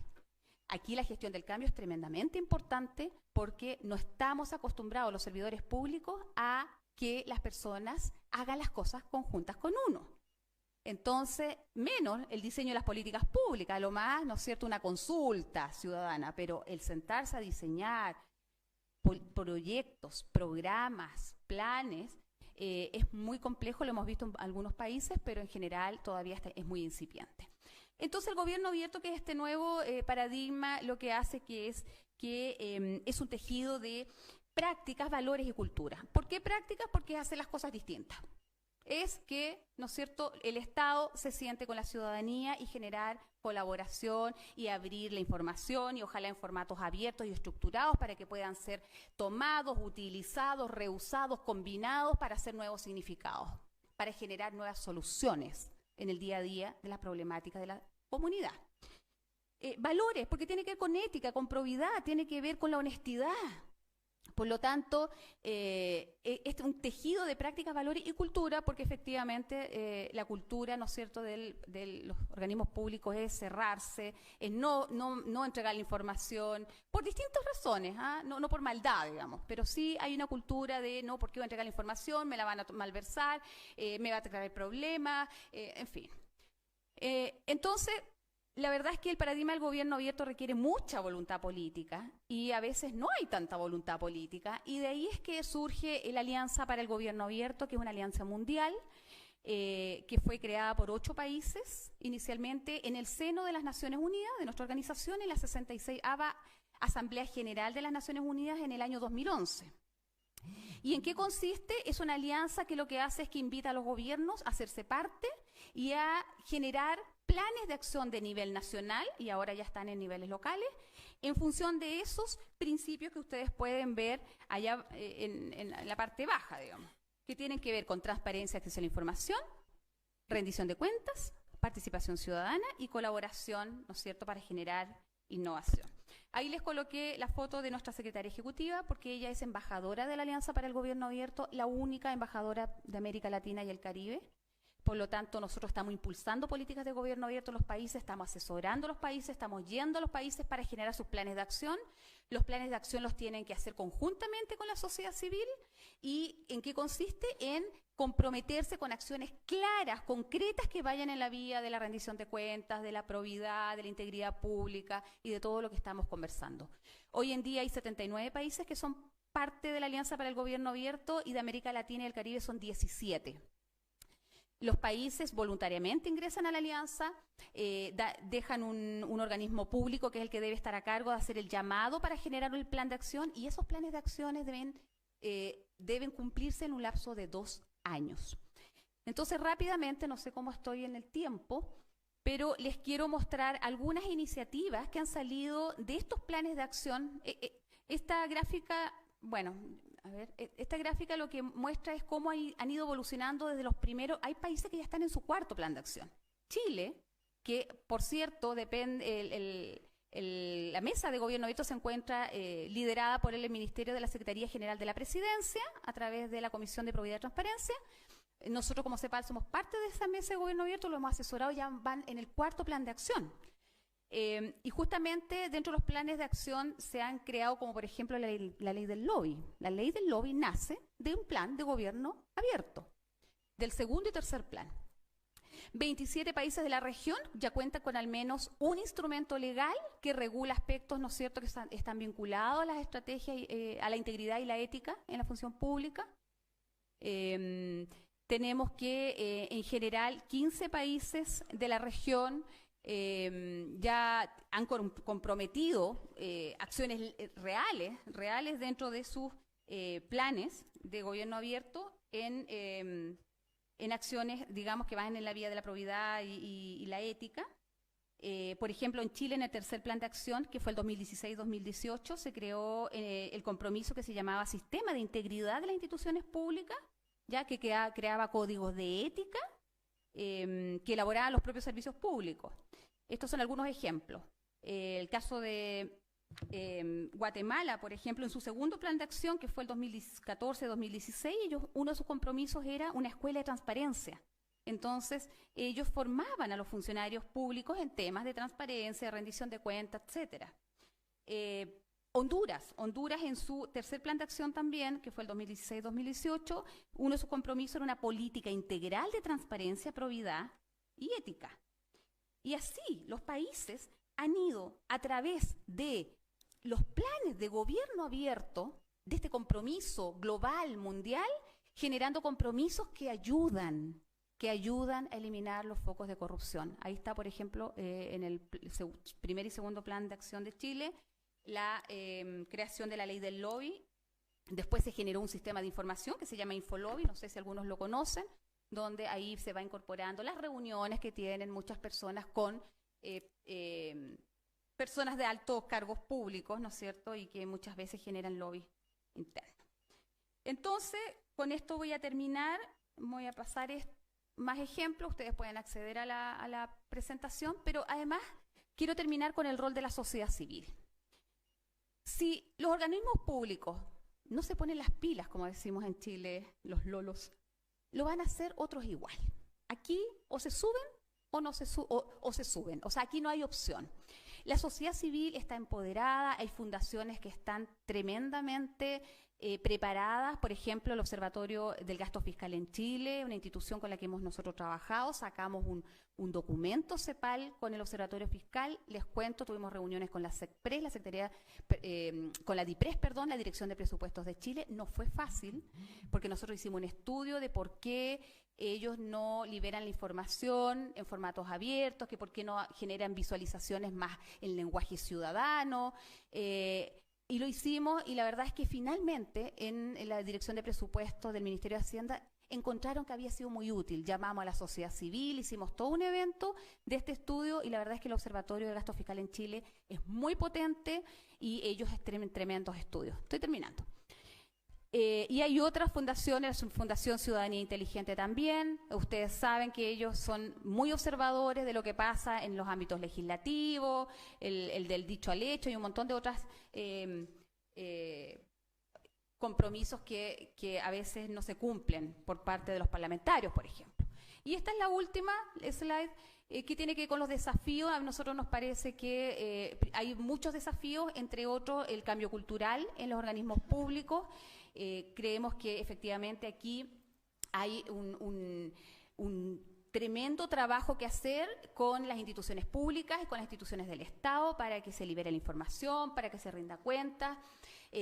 F: Aquí la gestión del cambio es tremendamente importante, porque no estamos acostumbrados los servidores públicos a que las personas hagan las cosas conjuntas con uno. Entonces, menos el diseño de las políticas públicas, lo más, ¿no es cierto?, una consulta ciudadana, pero el sentarse a diseñar proyectos, programas, planes, es muy complejo, lo hemos visto en algunos países, pero en general todavía es muy incipiente. Entonces, el gobierno abierto, que es este nuevo paradigma, lo que hace es un tejido de prácticas, valores y cultura. ¿Por qué prácticas? Porque hace las cosas distintas. Es que, ¿no es cierto?, el Estado se siente con la ciudadanía y generar colaboración y abrir la información, y ojalá en formatos abiertos y estructurados para que puedan ser tomados, utilizados, reusados, combinados para hacer nuevos significados, para generar nuevas soluciones en el día a día de las problemáticas de la comunidad. Valores, porque tiene que ver con ética, con probidad, tiene que ver con la honestidad. Por lo tanto, es un tejido de prácticas, valores y cultura, porque efectivamente la cultura, ¿no es cierto?, de los organismos públicos es cerrarse, es no entregar la información, por distintas razones, no por maldad, digamos, pero sí hay una cultura de no, ¿por qué voy a entregar la información? Me la van a malversar, me va a traer problemas, en fin. Entonces, la verdad es que el paradigma del gobierno abierto requiere mucha voluntad política, y a veces no hay tanta voluntad política, y de ahí es que surge la Alianza para el Gobierno Abierto, que es una alianza mundial que fue creada por 8 países inicialmente en el seno de las Naciones Unidas, de nuestra organización, en la 66ª Asamblea General de las Naciones Unidas en el año 2011. ¿Y en qué consiste? Es una alianza que lo que hace es que invita a los gobiernos a hacerse parte y a generar planes de acción de nivel nacional, y ahora ya están en niveles locales, en función de esos principios que ustedes pueden ver allá en la parte baja, digamos, que tienen que ver con transparencia, acceso a la información, rendición de cuentas, participación ciudadana y colaboración, ¿no es cierto?, para generar innovación. Ahí les coloqué la foto de nuestra secretaria ejecutiva, porque ella es embajadora de la Alianza para el Gobierno Abierto, la única embajadora de América Latina y el Caribe. Por lo tanto, nosotros estamos impulsando políticas de gobierno abierto en los países, estamos asesorando a los países, estamos yendo a los países para generar sus planes de acción. Los planes de acción los tienen que hacer conjuntamente con la sociedad civil. ¿Y en qué consiste? En comprometerse con acciones claras, concretas, que vayan en la vía de la rendición de cuentas, de la probidad, de la integridad pública y de todo lo que estamos conversando. Hoy en día hay 79 países que son parte de la Alianza para el Gobierno Abierto, y de América Latina y el Caribe son 17. Los países voluntariamente ingresan a la alianza, dejan un organismo público que es el que debe estar a cargo de hacer el llamado para generar el plan de acción, y esos planes de acciones deben cumplirse en un lapso de 2 años. Entonces, rápidamente, no sé cómo estoy en el tiempo, pero les quiero mostrar algunas iniciativas que han salido de estos planes de acción. Esta gráfica, bueno, a ver, esta gráfica lo que muestra es cómo han ido evolucionando desde los primeros. Hay países que ya están en su cuarto plan de acción. Chile, que por cierto depende, la mesa de gobierno abierto se encuentra liderada por el Ministerio de la Secretaría General de la Presidencia a través de la Comisión de Probidad y Transparencia. Nosotros como CEPAL somos parte de esa mesa de gobierno abierto, lo hemos asesorado, ya van en el cuarto plan de acción. Y justamente dentro de los planes de acción se han creado, como por ejemplo la ley del lobby. La ley del lobby nace de un plan de gobierno abierto, del segundo y tercer plan. 27 países de la región ya cuentan con al menos un instrumento legal que regula aspectos, ¿no es cierto?, que están vinculados a las estrategias, a la integridad y la ética en la función pública. Tenemos que, en general, 15 países de la región ya han comprometido acciones reales dentro de sus planes de gobierno abierto en acciones, digamos, que van en la vía de la probidad y la ética. Por ejemplo, en Chile, en el tercer plan de acción, que fue el 2016-2018, se creó el compromiso que se llamaba Sistema de Integridad de las Instituciones Públicas, ya que creaba códigos de ética que elaboraban los propios servicios públicos. Estos son algunos ejemplos. El caso de Guatemala, por ejemplo, en su segundo plan de acción, que fue el 2014-2016, uno de sus compromisos era una escuela de transparencia. Entonces, ellos formaban a los funcionarios públicos en temas de transparencia, rendición de cuentas, etcétera. Honduras en su tercer plan de acción también, que fue el 2016-2018, uno de sus compromisos era una política integral de transparencia, probidad y ética. Y así los países han ido a través de los planes de gobierno abierto, de este compromiso global, mundial, generando compromisos que ayudan a eliminar los focos de corrupción. Ahí está, por ejemplo, en el primer y segundo plan de acción de Chile, la creación de la ley del lobby. Después se generó un sistema de información que se llama Infolobby, no sé si algunos lo conocen, donde ahí se va incorporando las reuniones que tienen muchas personas con personas de altos cargos públicos, ¿no es cierto?, y que muchas veces generan lobby interno. Entonces, con esto voy a terminar, voy a pasar más ejemplos, ustedes pueden acceder a la presentación, pero además quiero terminar con el rol de la sociedad civil. Si los organismos públicos no se ponen las pilas, como decimos en Chile, los lolos, lo van a hacer otros igual. Aquí o se suben o se suben. O sea, aquí no hay opción. La sociedad civil está empoderada, hay fundaciones que están tremendamente preparadas. Por ejemplo, el Observatorio del Gasto Fiscal en Chile, una institución con la que hemos nosotros trabajado, sacamos un documento CEPAL con el Observatorio Fiscal. Les cuento, tuvimos reuniones con la SECPRES, con la DIPRES, perdón, la Dirección de Presupuestos de Chile. No fue fácil, porque nosotros hicimos un estudio de por qué ellos no liberan la información en formatos abiertos, que por qué no generan visualizaciones más en lenguaje ciudadano, y lo hicimos, y la verdad es que finalmente en la Dirección de Presupuestos del Ministerio de Hacienda encontraron que había sido muy útil. Llamamos a la sociedad civil, hicimos todo un evento de este estudio, y la verdad es que el Observatorio de Gasto Fiscal en Chile es muy potente y ellos tienen tremendos estudios. Estoy terminando. Y hay otras fundaciones, la Fundación Ciudadanía Inteligente también. Ustedes saben que ellos son muy observadores de lo que pasa en los ámbitos legislativos, el del dicho al hecho y un montón de otras compromisos que a veces no se cumplen por parte de los parlamentarios, por ejemplo. Y esta es la última slide, que tiene que ver con los desafíos. A nosotros nos parece que hay muchos desafíos, entre otros el cambio cultural en los organismos públicos. Creemos que efectivamente aquí hay un tremendo trabajo que hacer con las instituciones públicas y con las instituciones del Estado para que se libere la información, para que se rinda cuenta,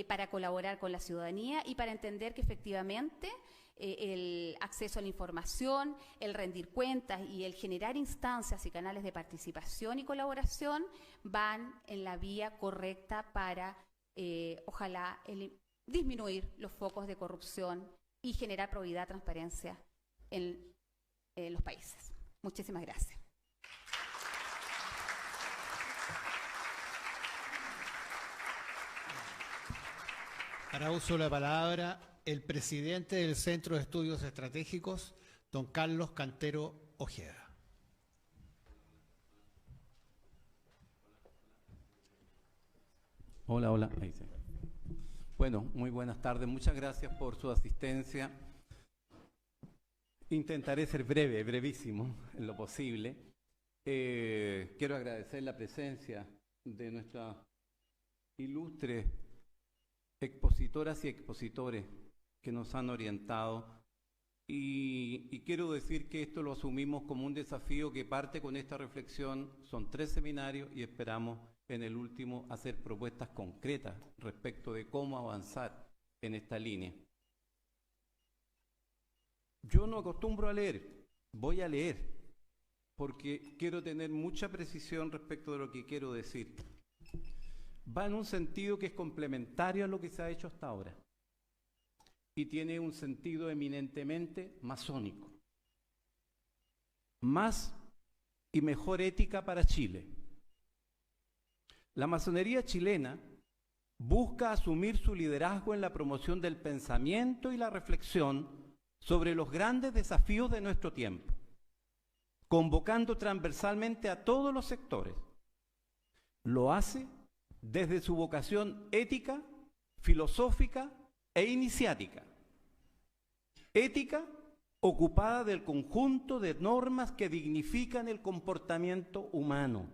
F: para colaborar con la ciudadanía y para entender que efectivamente el acceso a la información, el rendir cuentas y el generar instancias y canales de participación y colaboración van en la vía correcta para, ojalá, disminuir los focos de corrupción y generar probidad, transparencia en los países. Muchísimas gracias.
A: Para uso de la palabra, el presidente del Centro de Estudios Estratégicos, don Carlos Cantero Ojeda.
G: Hola, hola. Ahí sí. Bueno, muy buenas tardes. Muchas gracias por su asistencia. Intentaré ser breve, brevísimo, en lo posible. Quiero agradecer la presencia de nuestras ilustres expositoras y expositores que nos han orientado. Y quiero decir que esto lo asumimos como un desafío que parte con esta reflexión. Son 3 seminarios y esperamos en el último hacer propuestas concretas respecto de cómo avanzar en esta línea. Yo no acostumbro a leer, voy a leer, porque quiero tener mucha precisión respecto de lo que quiero decir. Va en un sentido que es complementario a lo que se ha hecho hasta ahora y tiene un sentido eminentemente masónico. Más y mejor ética para Chile. La masonería chilena busca asumir su liderazgo en la promoción del pensamiento y la reflexión sobre los grandes desafíos de nuestro tiempo, convocando transversalmente a todos los sectores. Lo hace desde su vocación ética, filosófica e iniciática. Ética ocupada del conjunto de normas que dignifican el comportamiento humano.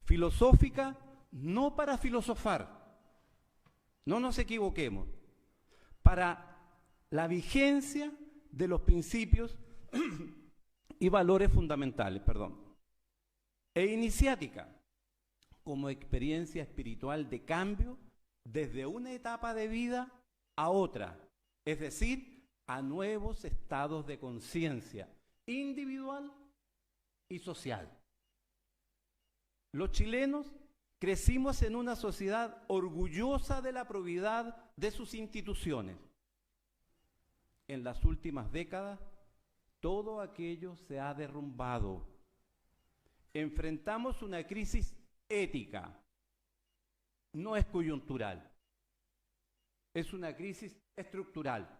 G: Filosófica no para filosofar, no nos equivoquemos, para la vigencia de los principios y valores fundamentales, e iniciática como experiencia espiritual de cambio desde una etapa de vida a otra, es decir, a nuevos estados de conciencia individual y social. Los chilenos crecimos en una sociedad orgullosa de la probidad de sus instituciones. En las últimas décadas, todo aquello se ha derrumbado. Enfrentamos una crisis ética. No es coyuntural. Es una crisis estructural.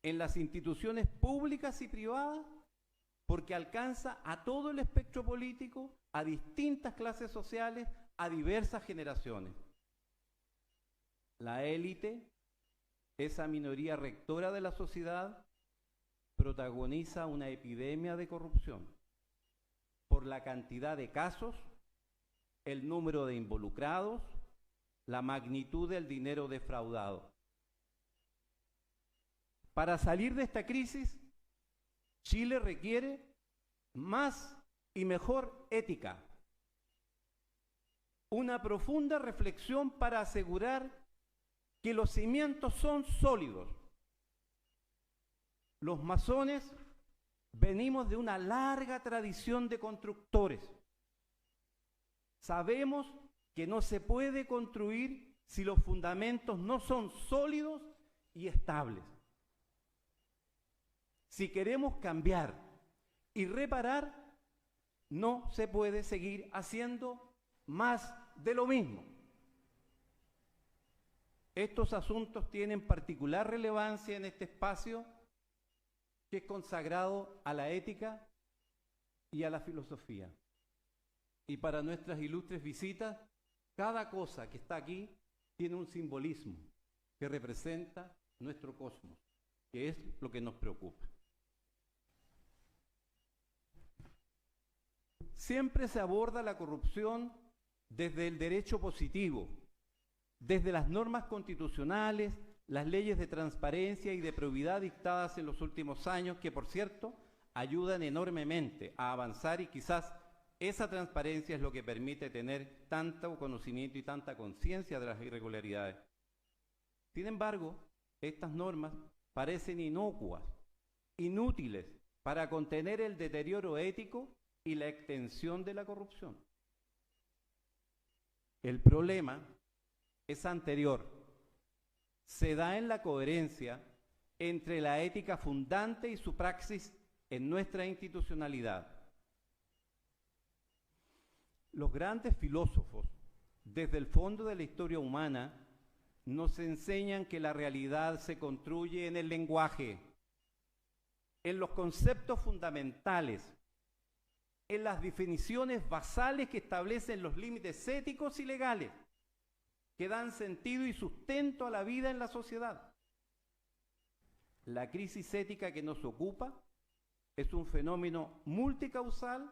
G: En las instituciones públicas y privadas, porque alcanza a todo el espectro político, a distintas clases sociales, a diversas generaciones. La élite, esa minoría rectora de la sociedad, protagoniza una epidemia de corrupción por la cantidad de casos, el número de involucrados, la magnitud del dinero defraudado. Para salir de esta crisis, Chile requiere más y mejor ética, una profunda reflexión para asegurar que los cimientos son sólidos. Los masones venimos de una larga tradición de constructores. Sabemos que no se puede construir si los fundamentos no son sólidos y estables. Si queremos cambiar y reparar, no se puede seguir haciendo más de lo mismo. Estos asuntos tienen particular relevancia en este espacio que es consagrado a la ética y a la filosofía. Y para nuestras ilustres visitas, cada cosa que está aquí tiene un simbolismo que representa nuestro cosmos, que es lo que nos preocupa. Siempre se aborda la corrupción desde el derecho positivo, desde las normas constitucionales, las leyes de transparencia y de probidad dictadas en los últimos años, que por cierto ayudan enormemente a avanzar, y quizás esa transparencia es lo que permite tener tanto conocimiento y tanta conciencia de las irregularidades. Sin embargo, estas normas parecen inocuas, inútiles para contener el deterioro ético y la extensión de la corrupción. El problema es anterior. Se da en la coherencia entre la ética fundante y su praxis en nuestra institucionalidad. Los grandes filósofos, desde el fondo de la historia humana, nos enseñan que la realidad se construye en el lenguaje, en los conceptos fundamentales, en las definiciones basales que establecen los límites éticos y legales, que dan sentido y sustento a la vida en la sociedad. La crisis ética que nos ocupa es un fenómeno multicausal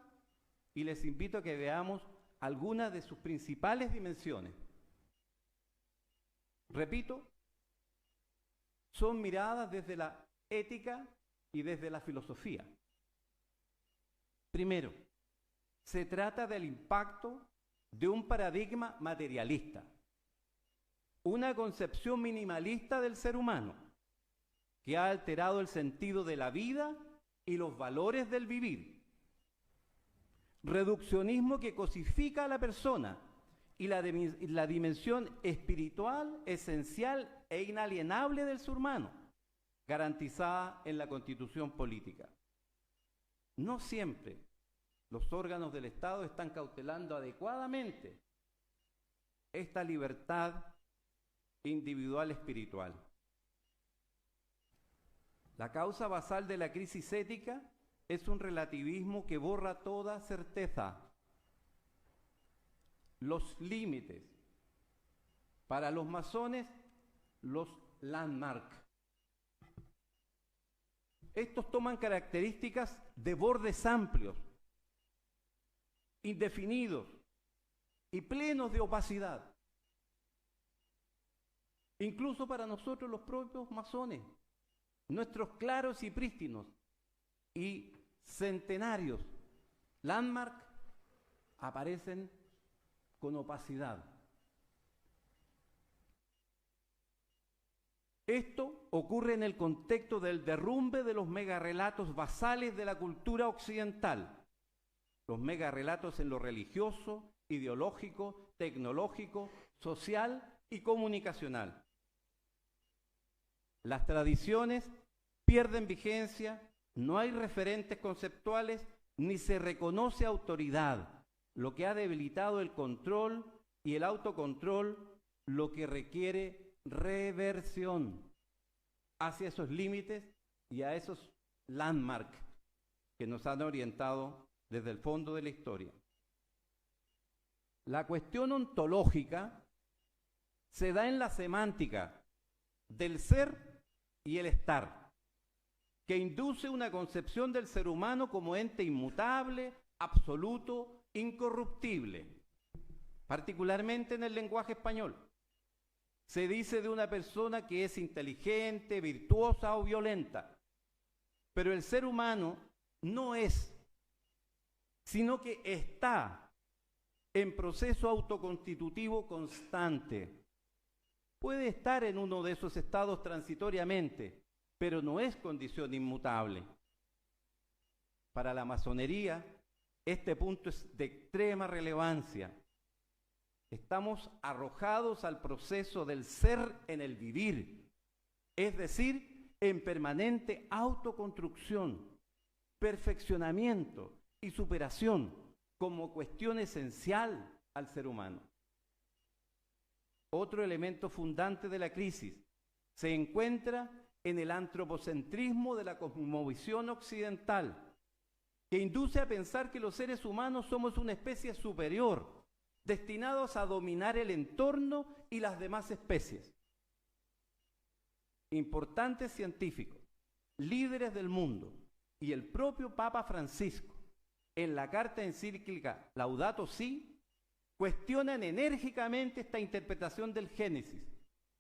G: y les invito a que veamos algunas de sus principales dimensiones. Repito, son miradas desde la ética y desde la filosofía. Primero, se trata del impacto de un paradigma materialista, una concepción minimalista del ser humano que ha alterado el sentido de la vida y los valores del vivir. Reduccionismo que cosifica a la persona y la dimensión espiritual esencial e inalienable del ser humano, garantizada en la Constitución política. No siempre los órganos del Estado están cautelando adecuadamente esta libertad individual espiritual. La causa basal de la crisis ética es un relativismo que borra toda certeza. Los límites. Para los masones, los landmarks. Estos toman características de bordes amplios, indefinidos y plenos de opacidad. Incluso para nosotros los propios masones, nuestros claros y prístinos y centenarios landmarks aparecen con opacidad. Esto ocurre en el contexto del derrumbe de los megarrelatos basales de la cultura occidental, los megarrelatos en lo religioso, ideológico, tecnológico, social y comunicacional. Las tradiciones pierden vigencia, no hay referentes conceptuales, ni se reconoce autoridad, lo que ha debilitado el control y el autocontrol, lo que requiere reversión hacia esos límites y a esos landmarks que nos han orientado desde el fondo de la historia. La cuestión ontológica se da en la semántica del ser y el estar, que induce una concepción del ser humano como ente inmutable, absoluto, incorruptible, particularmente en el lenguaje español. Se dice de una persona que es inteligente, virtuosa o violenta, pero el ser humano no es, sino que está en proceso autoconstitutivo constante. Puede estar en uno de esos estados transitoriamente, pero no es condición inmutable. Para la masonería, este punto es de extrema relevancia. Estamos arrojados al proceso del ser en el vivir, es decir, en permanente autoconstrucción, perfeccionamiento y superación como cuestión esencial al ser humano. Otro elemento fundante de la crisis se encuentra en el antropocentrismo de la cosmovisión occidental, que induce a pensar que los seres humanos somos una especie superior, destinados a dominar el entorno y las demás especies. Importantes científicos, líderes del mundo y el propio Papa Francisco, en la carta encíclica Laudato Si', cuestionan enérgicamente esta interpretación del Génesis,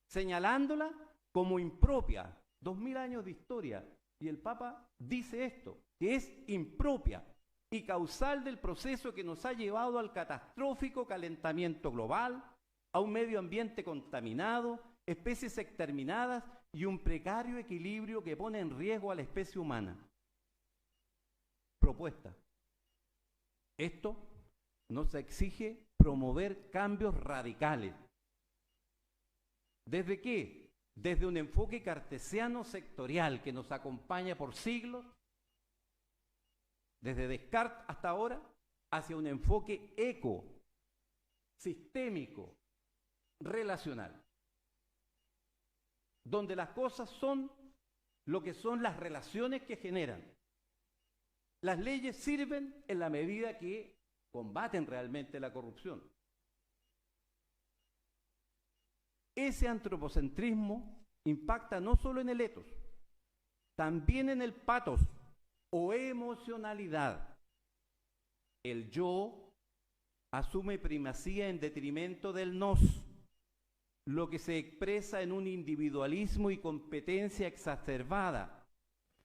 G: señalándola como impropia. 2000 años de historia, y el Papa dice esto, que es impropia y causal del proceso que nos ha llevado al catastrófico calentamiento global, a un medio ambiente contaminado, especies exterminadas y un precario equilibrio que pone en riesgo a la especie humana. Propuesta. Esto nos exige promover cambios radicales. ¿Desde qué? Desde un enfoque cartesiano sectorial que nos acompaña por siglos, desde Descartes hasta ahora, hacia un enfoque sistémico, relacional. donde las cosas son lo que son las relaciones que generan. Las leyes sirven en la medida que combaten realmente la corrupción. Ese antropocentrismo impacta no solo en el etos, también en el patos o emocionalidad. El yo asume primacía en detrimento del nos, lo que se expresa en un individualismo y competencia exacerbada,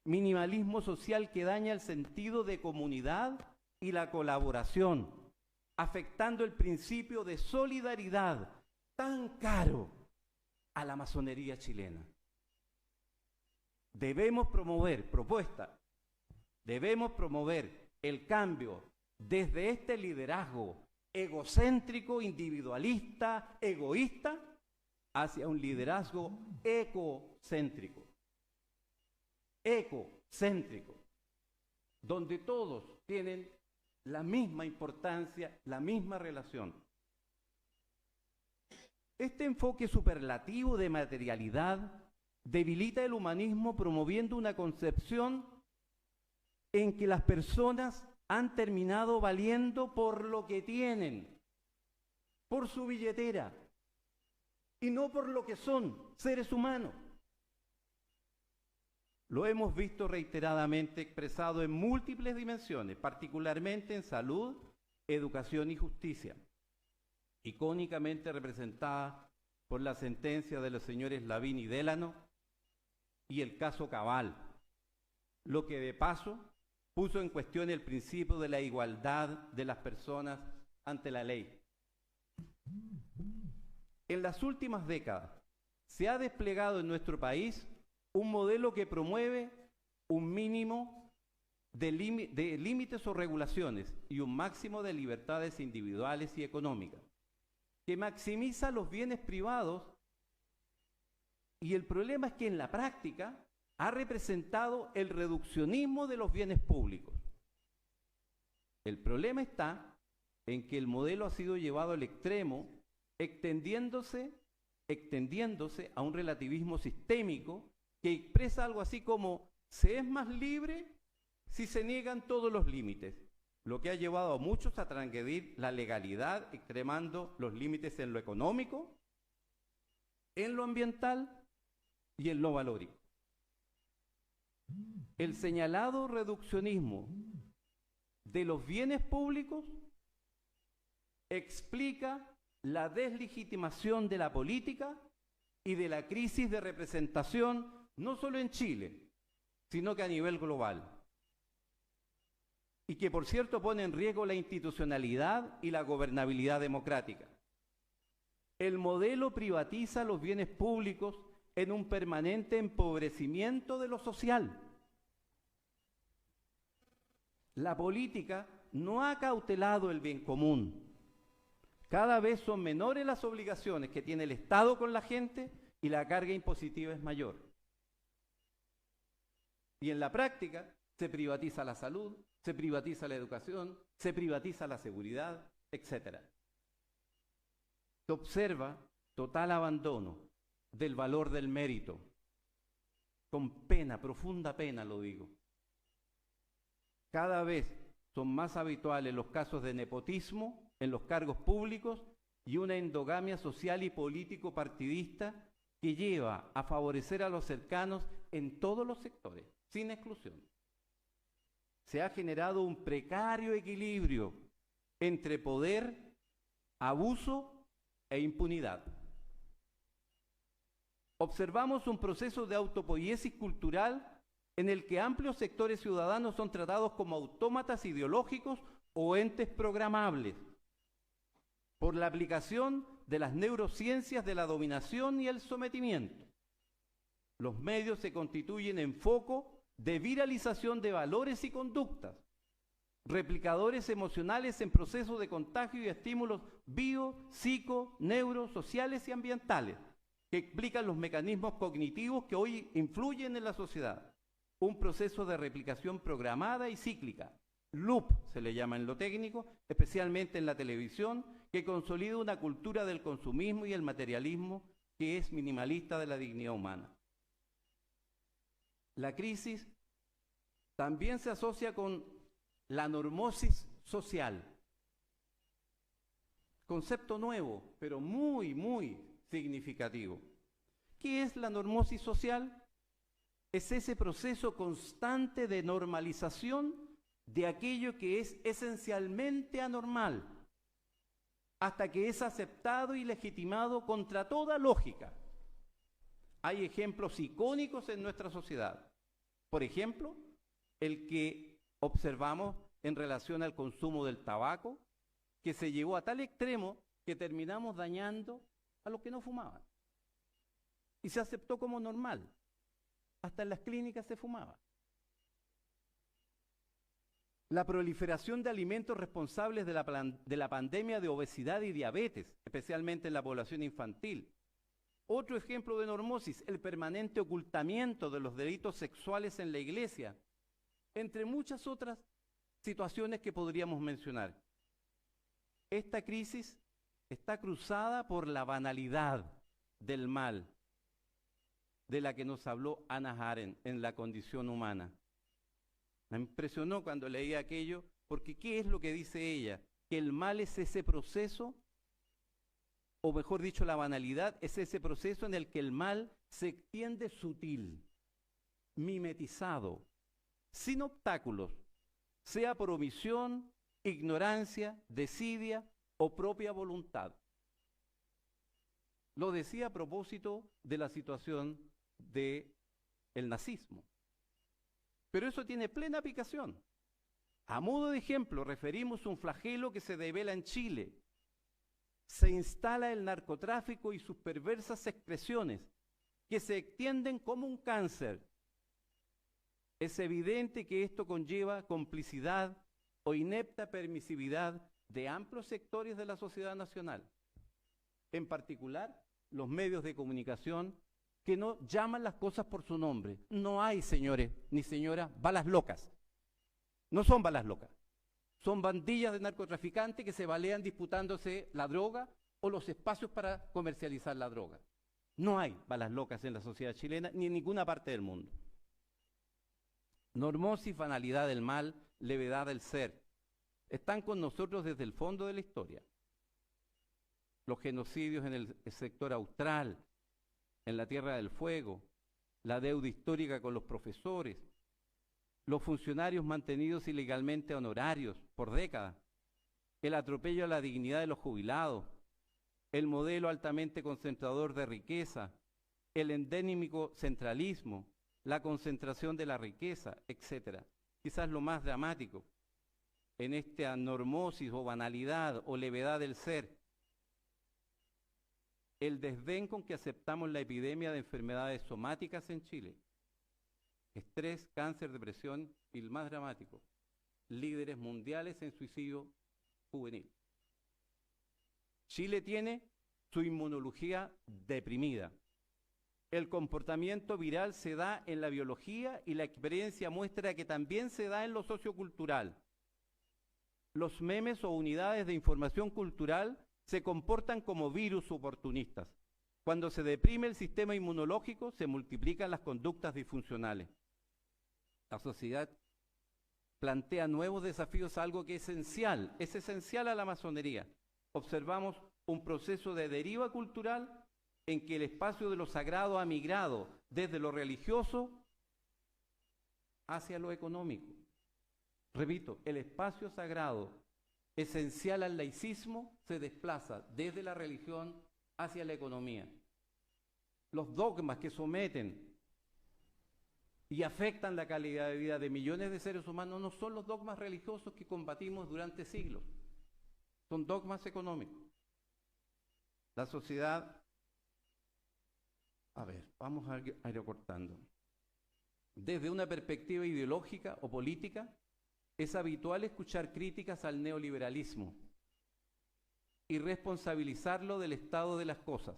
G: minimalismo social que daña el sentido de comunidad y la colaboración, afectando el principio de solidaridad tan caro a la masonería chilena. Debemos promover el cambio desde este liderazgo egocéntrico, individualista, egoísta, hacia un liderazgo ecocéntrico, donde todos tienen la misma importancia, la misma relación. Este enfoque superlativo de materialidad debilita el humanismo, promoviendo una concepción en que las personas han terminado valiendo por lo que tienen, por su billetera, y no por lo que son, seres humanos. Lo hemos visto reiteradamente expresado en múltiples dimensiones, particularmente en salud, educación y justicia, icónicamente representada por la sentencia de los señores Lavín y Délano y el caso Cabal, lo que de paso puso en cuestión el principio de la igualdad de las personas ante la ley. En las últimas décadas se ha desplegado en nuestro país un modelo que promueve un mínimo de límites o regulaciones y un máximo de libertades individuales y económicas, que maximiza los bienes privados, y el problema es que en la práctica ha representado el reduccionismo de los bienes públicos. El problema está en que el modelo ha sido llevado al extremo, extendiéndose a un relativismo sistémico que expresa algo así como: se es más libre si se niegan todos los límites, lo que ha llevado a muchos a transgredir la legalidad, extremando los límites en lo económico, en lo ambiental y en lo valórico. El señalado reduccionismo de los bienes públicos explica la deslegitimación de la política y de la crisis de representación, no solo en Chile, sino que a nivel global. Y que, por cierto, pone en riesgo la institucionalidad y la gobernabilidad democrática. El modelo privatiza los bienes públicos en un permanente empobrecimiento de lo social. La política no ha cautelado el bien común. Cada vez son menores las obligaciones que tiene el Estado con la gente y la carga impositiva es mayor. Y en la práctica se privatiza la salud, se privatiza la educación, se privatiza la seguridad, etc. Se observa total abandono del valor del mérito. Con pena, profunda pena lo digo. Cada vez son más habituales los casos de nepotismo en los cargos públicos y una endogamia social y político partidista que lleva a favorecer a los cercanos en todos los sectores, sin exclusión. Se ha generado un precario equilibrio entre poder, abuso e impunidad. Observamos un proceso de autopoiesis cultural en el que amplios sectores ciudadanos son tratados como autómatas ideológicos o entes programables por la aplicación de las neurociencias de la dominación y el sometimiento. Los medios se constituyen en foco de viralización de valores y conductas, replicadores emocionales en procesos de contagio y estímulos bio, psico, neuro, sociales y ambientales, que explican los mecanismos cognitivos que hoy influyen en la sociedad. Un proceso de replicación programada y cíclica, loop se le llama en lo técnico, especialmente en la televisión, que consolida una cultura del consumismo y el materialismo que es minimalista de la dignidad humana. La crisis también se asocia con la normosis social. Concepto nuevo, pero muy, muy significativo. ¿Qué es la normosis social? Es ese proceso constante de normalización de aquello que es esencialmente anormal, hasta que es aceptado y legitimado contra toda lógica. Hay ejemplos icónicos en nuestra sociedad. Por ejemplo, el que observamos en relación al consumo del tabaco, que se llevó a tal extremo que terminamos dañando a los que no fumaban. Y se aceptó como normal. Hasta en las clínicas se fumaba. La proliferación de alimentos responsables de la pandemia de obesidad y diabetes, especialmente en la población infantil. Otro ejemplo de normosis, el permanente ocultamiento de los delitos sexuales en la iglesia, entre muchas otras situaciones que podríamos mencionar. Esta crisis está cruzada por la banalidad del mal, de la que nos habló Hannah Arendt en La condición humana. Me impresionó cuando leí aquello, porque ¿qué es lo que dice ella? Que el mal es ese proceso, o mejor dicho, la banalidad es ese proceso en el que el mal se extiende sutil, mimetizado, sin obstáculos, sea por omisión, ignorancia, desidia o propia voluntad. Lo decía a propósito de la situación del nazismo. Pero eso tiene plena aplicación. A modo de ejemplo, referimos un flagelo que se devela en Chile. Se instala el narcotráfico y sus perversas expresiones, que se extienden como un cáncer. Es evidente que esto conlleva complicidad o inepta permisividad de amplios sectores de la sociedad nacional, en particular los medios de comunicación que no llaman las cosas por su nombre. No hay, señores ni señoras, balas locas. No son balas locas. Son bandillas de narcotraficantes que se balean disputándose la droga o los espacios para comercializar la droga. No hay balas locas en la sociedad chilena ni en ninguna parte del mundo. Normosis, banalidad del mal, levedad del ser, están con nosotros desde el fondo de la historia. Los genocidios en el sector austral, en la Tierra del Fuego, la deuda histórica con los profesores, los funcionarios mantenidos ilegalmente honorarios por décadas, el atropello a la dignidad de los jubilados, el modelo altamente concentrador de riqueza, el endémico centralismo, la concentración de la riqueza, etc. Quizás lo más dramático en esta normosis o banalidad o levedad del ser, el desdén con que aceptamos la epidemia de enfermedades somáticas en Chile. Estrés, cáncer, depresión y el más dramático, líderes mundiales en suicidio juvenil. Chile tiene su inmunología deprimida. El comportamiento viral se da en la biología y la experiencia muestra que también se da en lo sociocultural. Los memes o unidades de información cultural se comportan como virus oportunistas. Cuando se deprime el sistema inmunológico, se multiplican las conductas disfuncionales. La sociedad plantea nuevos desafíos, algo que es esencial a la masonería. Observamos un proceso de deriva cultural en que el espacio de lo sagrado ha migrado desde lo religioso hacia lo económico. Repito, el espacio sagrado esencial al laicismo se desplaza desde la religión hacia la economía. Los dogmas que someten y afectan la calidad de vida de millones de seres humanos no son los dogmas religiosos que combatimos durante siglos, son dogmas económicos. La sociedad, vamos a ir acortando. Desde una perspectiva ideológica o política, es habitual escuchar críticas al neoliberalismo y responsabilizarlo del estado de las cosas.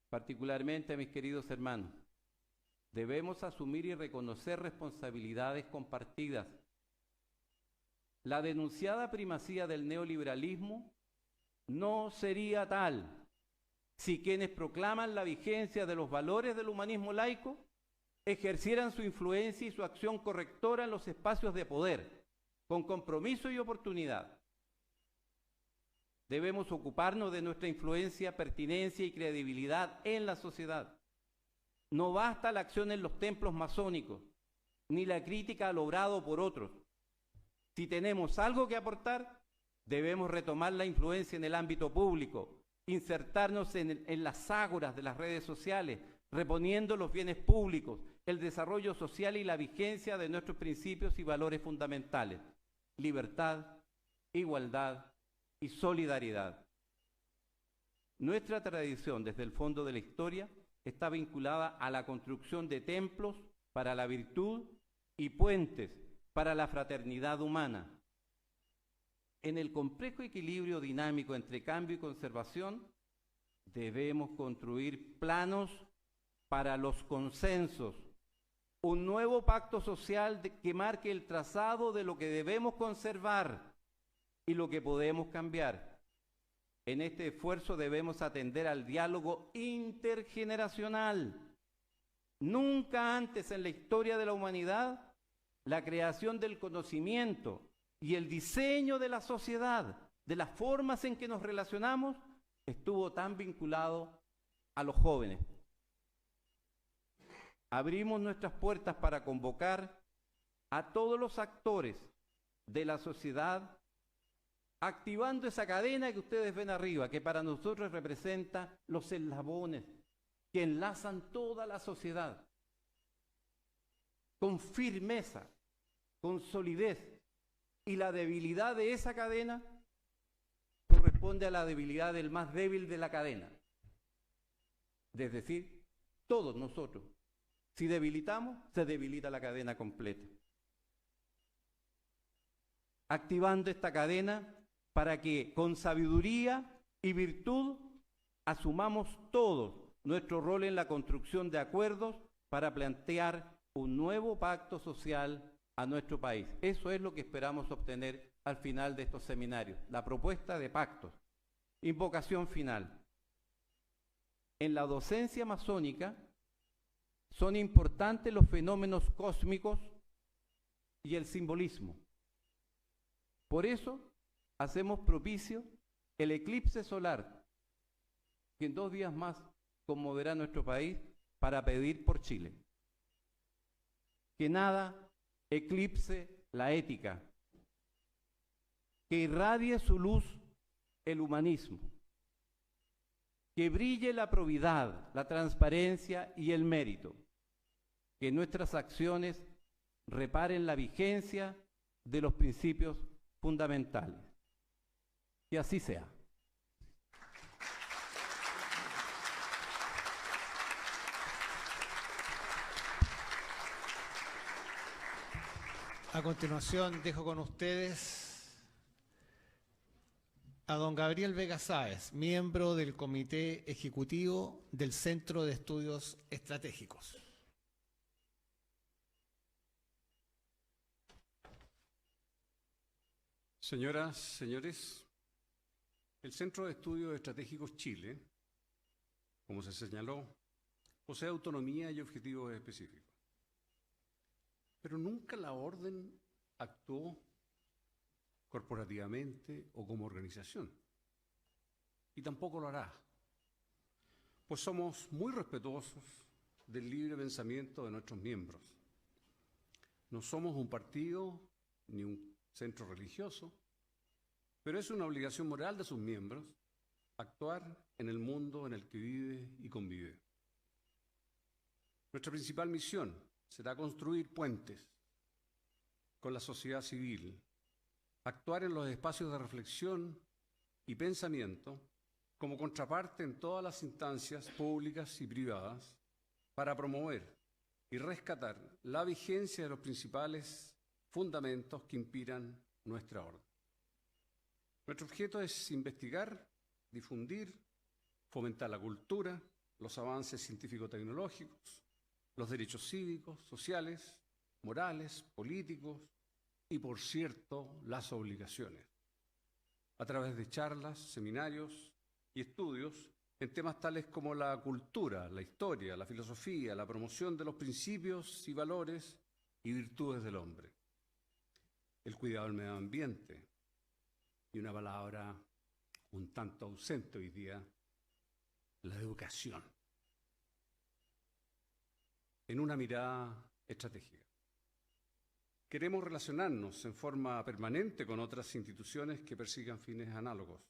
G: Particularmente, mis queridos hermanos, debemos asumir y reconocer responsabilidades compartidas. La denunciada primacía del neoliberalismo no sería tal si quienes proclaman la vigencia de los valores del humanismo laico ejercieran su influencia y su acción correctora en los espacios de poder, con compromiso y oportunidad. Debemos ocuparnos de nuestra influencia, pertinencia y credibilidad en la sociedad. No basta la acción en los templos masónicos, ni la crítica a lo obrado por otros. Si tenemos algo que aportar, debemos retomar la influencia en el ámbito público, insertarnos en las ágoras de las redes sociales, reponiendo los bienes públicos, el desarrollo social y la vigencia de nuestros principios y valores fundamentales: libertad, igualdad y solidaridad. Nuestra tradición desde el fondo de la historia está vinculada a la construcción de templos para la virtud y puentes para la fraternidad humana. En el complejo equilibrio dinámico entre cambio y conservación, debemos construir planos para los consensos, un nuevo pacto social que marque el trazado de lo que debemos conservar y lo que podemos cambiar. En este esfuerzo debemos atender al diálogo intergeneracional. Nunca antes en la historia de la humanidad, la creación del conocimiento y el diseño de la sociedad, de las formas en que nos relacionamos, estuvo tan vinculado a los jóvenes. Abrimos nuestras puertas para convocar a todos los actores de la sociedad, activando esa cadena que ustedes ven arriba, que para nosotros representa los eslabones que enlazan toda la sociedad, con firmeza, con solidez. Y la debilidad de esa cadena corresponde a la debilidad del más débil de la cadena. Es decir, todos nosotros. Si debilitamos, se debilita la cadena completa. Activando esta cadena para que con sabiduría y virtud asumamos todos nuestro rol en la construcción de acuerdos para plantear un nuevo pacto social a nuestro país. Eso es lo que esperamos obtener al final de estos seminarios, la propuesta de pactos. Invocación final. En la docencia masónica son importantes los fenómenos cósmicos y el simbolismo. Por eso hacemos propicio el eclipse solar, que en 2 días más conmoverá nuestro país, para pedir por Chile. Que nada eclipse la ética, que irradie su luz el humanismo, que brille la probidad, la transparencia y el mérito, que nuestras acciones reparen la vigencia de los principios fundamentales. Que así sea.
A: A continuación, dejo con ustedes a don Gabriel Vega Sáez, miembro del Comité Ejecutivo del Centro de Estudios Estratégicos.
H: Señoras, señores, el Centro de Estudios Estratégicos Chile, como se señaló, posee autonomía y objetivos específicos. Pero nunca la orden actuó corporativamente o como organización. Y tampoco lo hará. Pues somos muy respetuosos del libre pensamiento de nuestros miembros. No somos un partido ni un centro religioso, pero es una obligación moral de sus miembros actuar en el mundo en el que vive y convive. Nuestra principal misión será construir puentes con la sociedad civil, actuar en los espacios de reflexión y pensamiento como contraparte en todas las instancias públicas y privadas para promover y rescatar la vigencia de los principales fundamentos que inspiran nuestra orden. Nuestro objeto es investigar, difundir, fomentar la cultura, los avances científico-tecnológicos, los derechos cívicos, sociales, morales, políticos y, por cierto, las obligaciones. a través de charlas, seminarios y estudios en temas tales como la cultura, la historia, la filosofía, la promoción de los principios y valores y virtudes del hombre, el cuidado del medio ambiente y una palabra un tanto ausente hoy día, la educación, en una mirada estratégica. Queremos relacionarnos en forma permanente con otras instituciones que persigan fines análogos,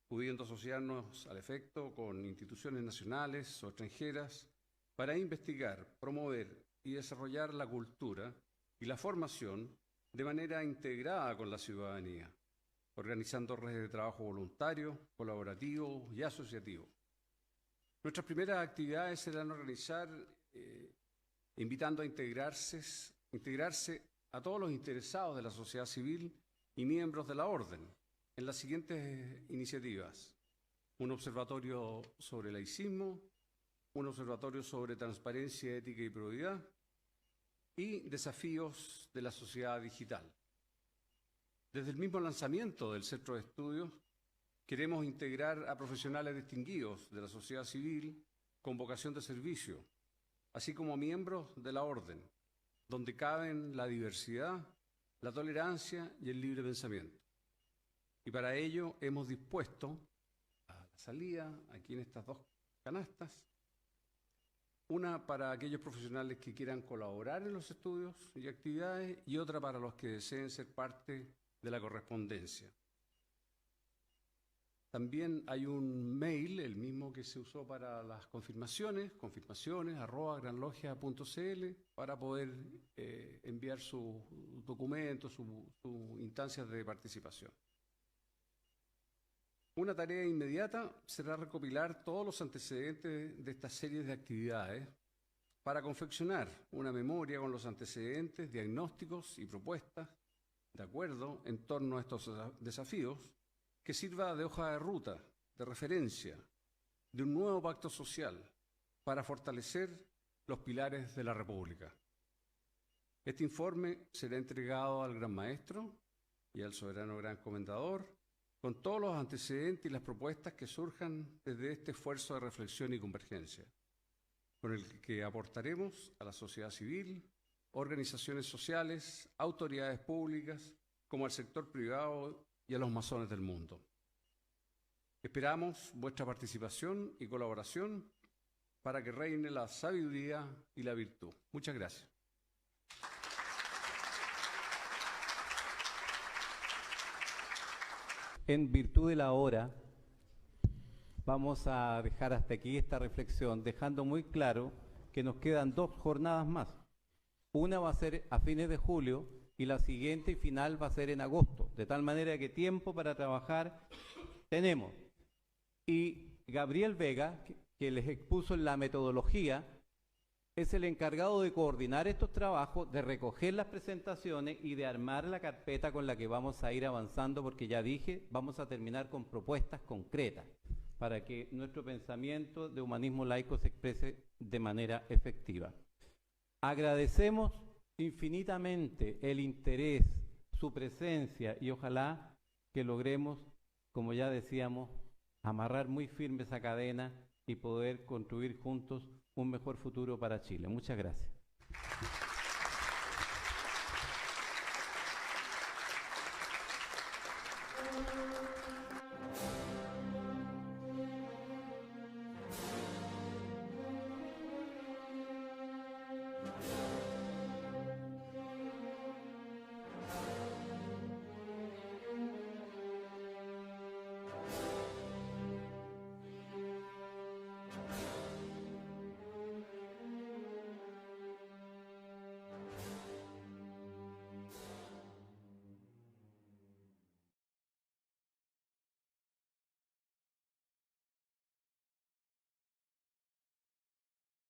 H: pudiendo asociarnos al efecto con instituciones nacionales o extranjeras para investigar, promover y desarrollar la cultura y la formación de manera integrada con la ciudadanía, organizando redes de trabajo voluntario, colaborativo y asociativo. Nuestras primeras actividades serán organizar, invitando a integrarse a todos los interesados de la sociedad civil y miembros de la Orden en las siguientes iniciativas: un observatorio sobre laicismo, un observatorio sobre transparencia, ética y probidad y desafíos de la sociedad digital. Desde el mismo lanzamiento del Centro de Estudios, queremos integrar a profesionales distinguidos de la sociedad civil con vocación de servicio, así como a miembros de la Orden, donde caben la diversidad, la tolerancia y el libre pensamiento. Y para ello hemos dispuesto a la salida, aquí en estas dos canastas, una para aquellos profesionales que quieran colaborar en los estudios y actividades y otra para los que deseen ser parte de la correspondencia. También hay un mail, el mismo que se usó para las confirmaciones, confirmaciones@granlogia.cl, para poder enviar sus documentos, sus instancias de participación. Una tarea inmediata será recopilar todos los antecedentes de estas series de actividades para confeccionar una memoria con los antecedentes, diagnósticos y propuestas de acuerdo en torno a estos desafíos, que sirva de hoja de ruta, de referencia, de un nuevo pacto social para fortalecer los pilares de la República. Este informe será entregado al Gran Maestro y al Soberano Gran Comendador con todos los antecedentes y las propuestas que surjan desde este esfuerzo de reflexión y convergencia, con el que aportaremos a la sociedad civil, organizaciones sociales, autoridades públicas, como al sector privado y a los masones del mundo. Esperamos vuestra participación y colaboración para que reine la sabiduría y la virtud. Muchas gracias.
G: En virtud de la hora, vamos a dejar hasta aquí esta reflexión, dejando muy claro que nos quedan 2 jornadas más. Una va a ser a fines de julio y la siguiente y final va a ser en agosto, de tal manera que tiempo para trabajar tenemos. Y Gabriel Vega, que les expuso la metodología, es el encargado de coordinar estos trabajos, de recoger las presentaciones y de armar la carpeta con la que vamos a ir avanzando, porque ya dije, vamos a terminar con propuestas concretas para que nuestro pensamiento de humanismo laico se exprese de manera efectiva. Agradecemos infinitamente el interés, su presencia, y ojalá que logremos, como ya decíamos, amarrar muy firme esa cadena y poder construir juntos un mejor futuro para Chile. Muchas gracias.